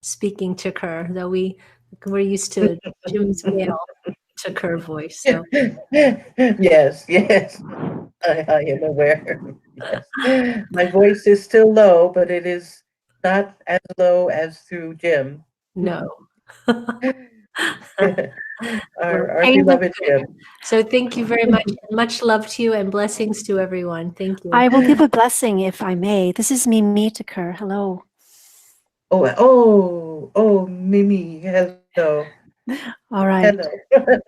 speaking Tekkrr, though we're used to Jim's male Tekkrr voice. So Yes, yes. I am aware. Yes. My voice is still low, but it is not as low as through Jim. no. Our Pain was beloved good. Jim. So thank you very much. Much love to you and blessings to everyone. Thank you. I will give a blessing if I may. This is Mimi Tekkrr. Hello. Oh, Mimi. Hello. All right. Hello.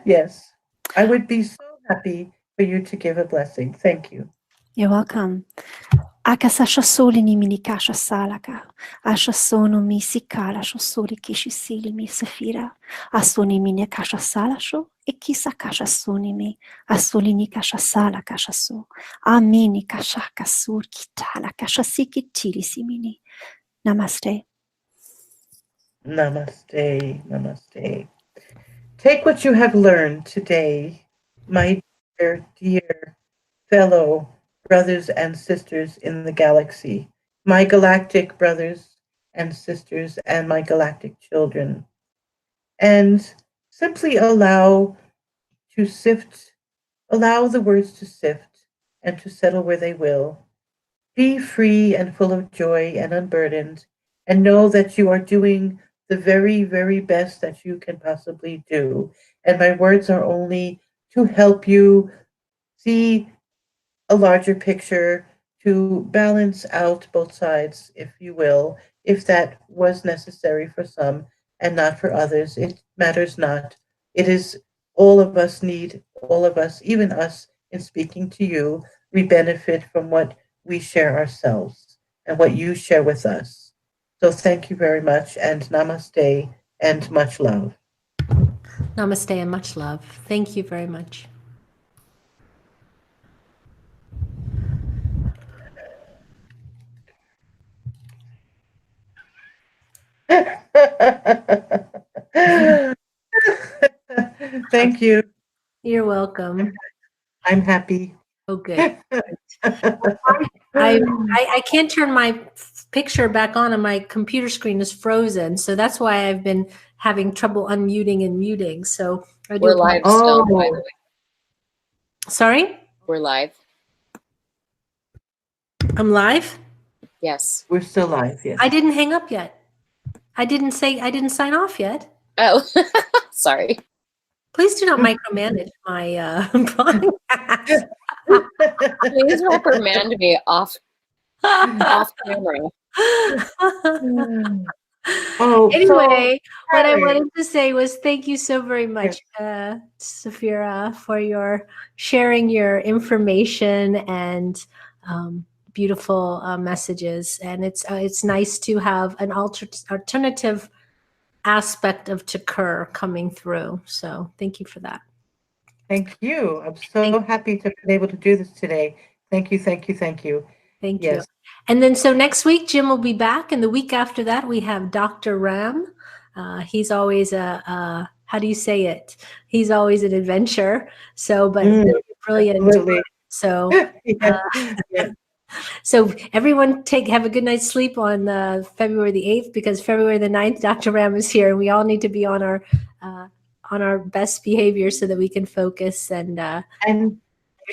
Yes. I would be so happy for you to give a blessing. Thank you. You're welcome. Akasasha soli ni mini kasha salaka. Asha sono mi sikala sho soli kishi sili mi Sephira. Asoni mini kasha salasho. E kisa kasha soni mi. Asoli ni kasha sala kasha so. Amini kasha kasur kitala kasha sikitili simini. Namaste. Namaste. Namaste. Take what you have learned today, my dear fellow brothers and sisters in the galaxy, my galactic brothers and sisters, and my galactic children. And simply allow the words to sift and to settle where they will. Be free and full of joy and unburdened, and know that you are doing the very, very best that you can possibly do. And my words are only to help you see a larger picture, to balance out both sides, if you will, if that was necessary for some and not for others. It matters not. It is all of us need, all of us, even us, in speaking to you, we benefit from what we share ourselves and what you share with us. So thank you very much, and namaste and much love. Namaste and much love. Thank you very much. Thank you. You're welcome. I'm happy. Oh, good. I can't turn my picture back on, and my computer screen is frozen. So that's why I've been having trouble unmuting and muting. So I do We're live still, by the way. Sorry? We're live. I'm live? Yes. We're still live, yes. I didn't hang up yet. I didn't sign off yet. Oh, sorry. Please do not micromanage my podcast. Please reprimand me off camera. Anyway, what I wanted to say was thank you so very much, Sephira, for your sharing your information and beautiful messages. And it's nice to have an alternative aspect of Tekkrr coming through. So thank you for that. Thank you. I'm so happy to be able to do this today. Thank you, thank you, thank you. Thank you. And then so next week, Jim will be back. And the week after that, we have Dr. Ram. He's always how do you say it? He's always an adventure. So, but brilliant. Absolutely. So, so everyone have a good night's sleep on February the 8th, because February the 9th, Dr. Ram is here, and we all need to be on our best behavior so that we can focus and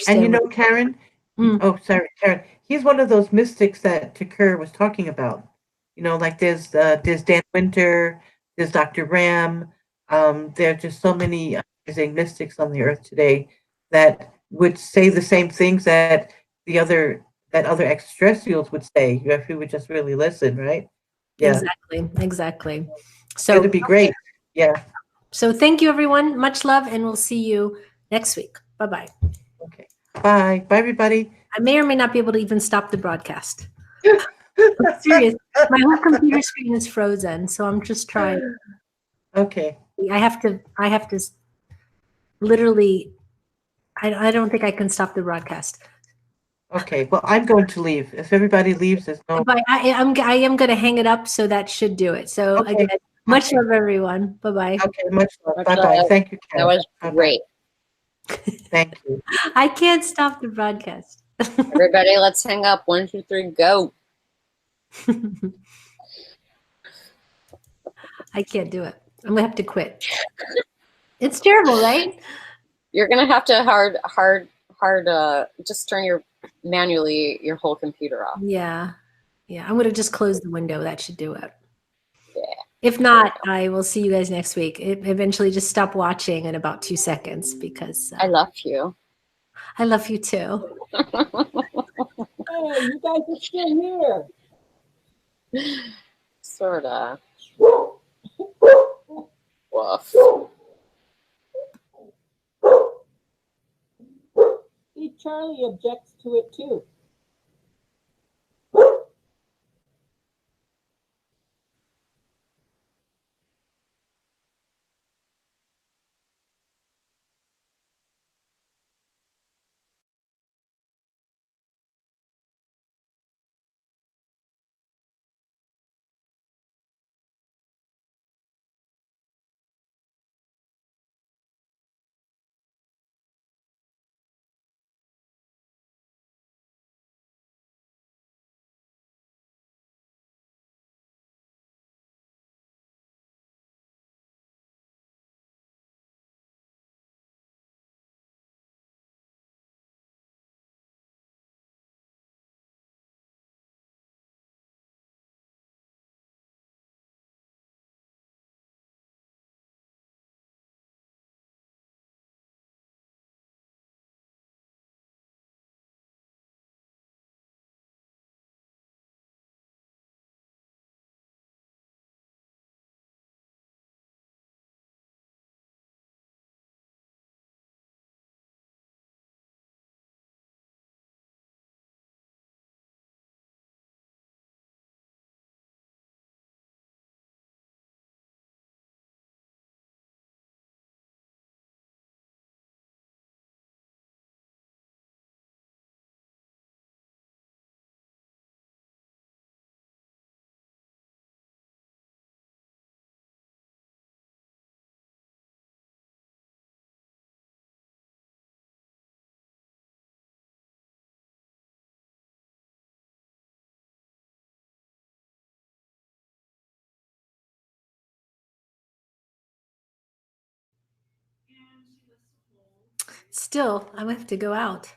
you know, Karen. Oh, sorry, Karen. He's one of those mystics that Tekkrr was talking about. You know, like there's Dan Winter, there's Dr. Ram. There are just so many amazing mystics on the earth today that would say the same things that other extraterrestrials would say if we would just really listen, right? Yeah. Exactly. So it'd be great. Yeah. So thank you, everyone. Much love, and we'll see you next week. Bye-bye. Okay. Bye. Bye, everybody. I may or may not be able to even stop the broadcast. I'm serious. My whole computer screen is frozen, so I'm just trying. Okay. I have to literally, I don't think I can stop the broadcast. Okay. Well, I'm going to leave. If everybody leaves, there's no. But I am going to hang it up, so that should do it. So again, much love, everyone. Bye-bye. Okay. Much love. Bye-bye. Thank you, Karen. That was great. Thank you. I can't stop the broadcast. Everybody, let's hang up. 1, 2, 3, go. I can't do it. I'm gonna have to quit. It's terrible, right? You're gonna have to hard just turn manually your whole computer off. Yeah. I'm gonna just close the window. That should do it. Yeah. If not, I will see you guys next week. Eventually, just stop watching in about 2 seconds, because I love you. I love you too. Hey, you guys are still here. Sorta. Woof. See, Charlie objects to it too. still, I have to go out.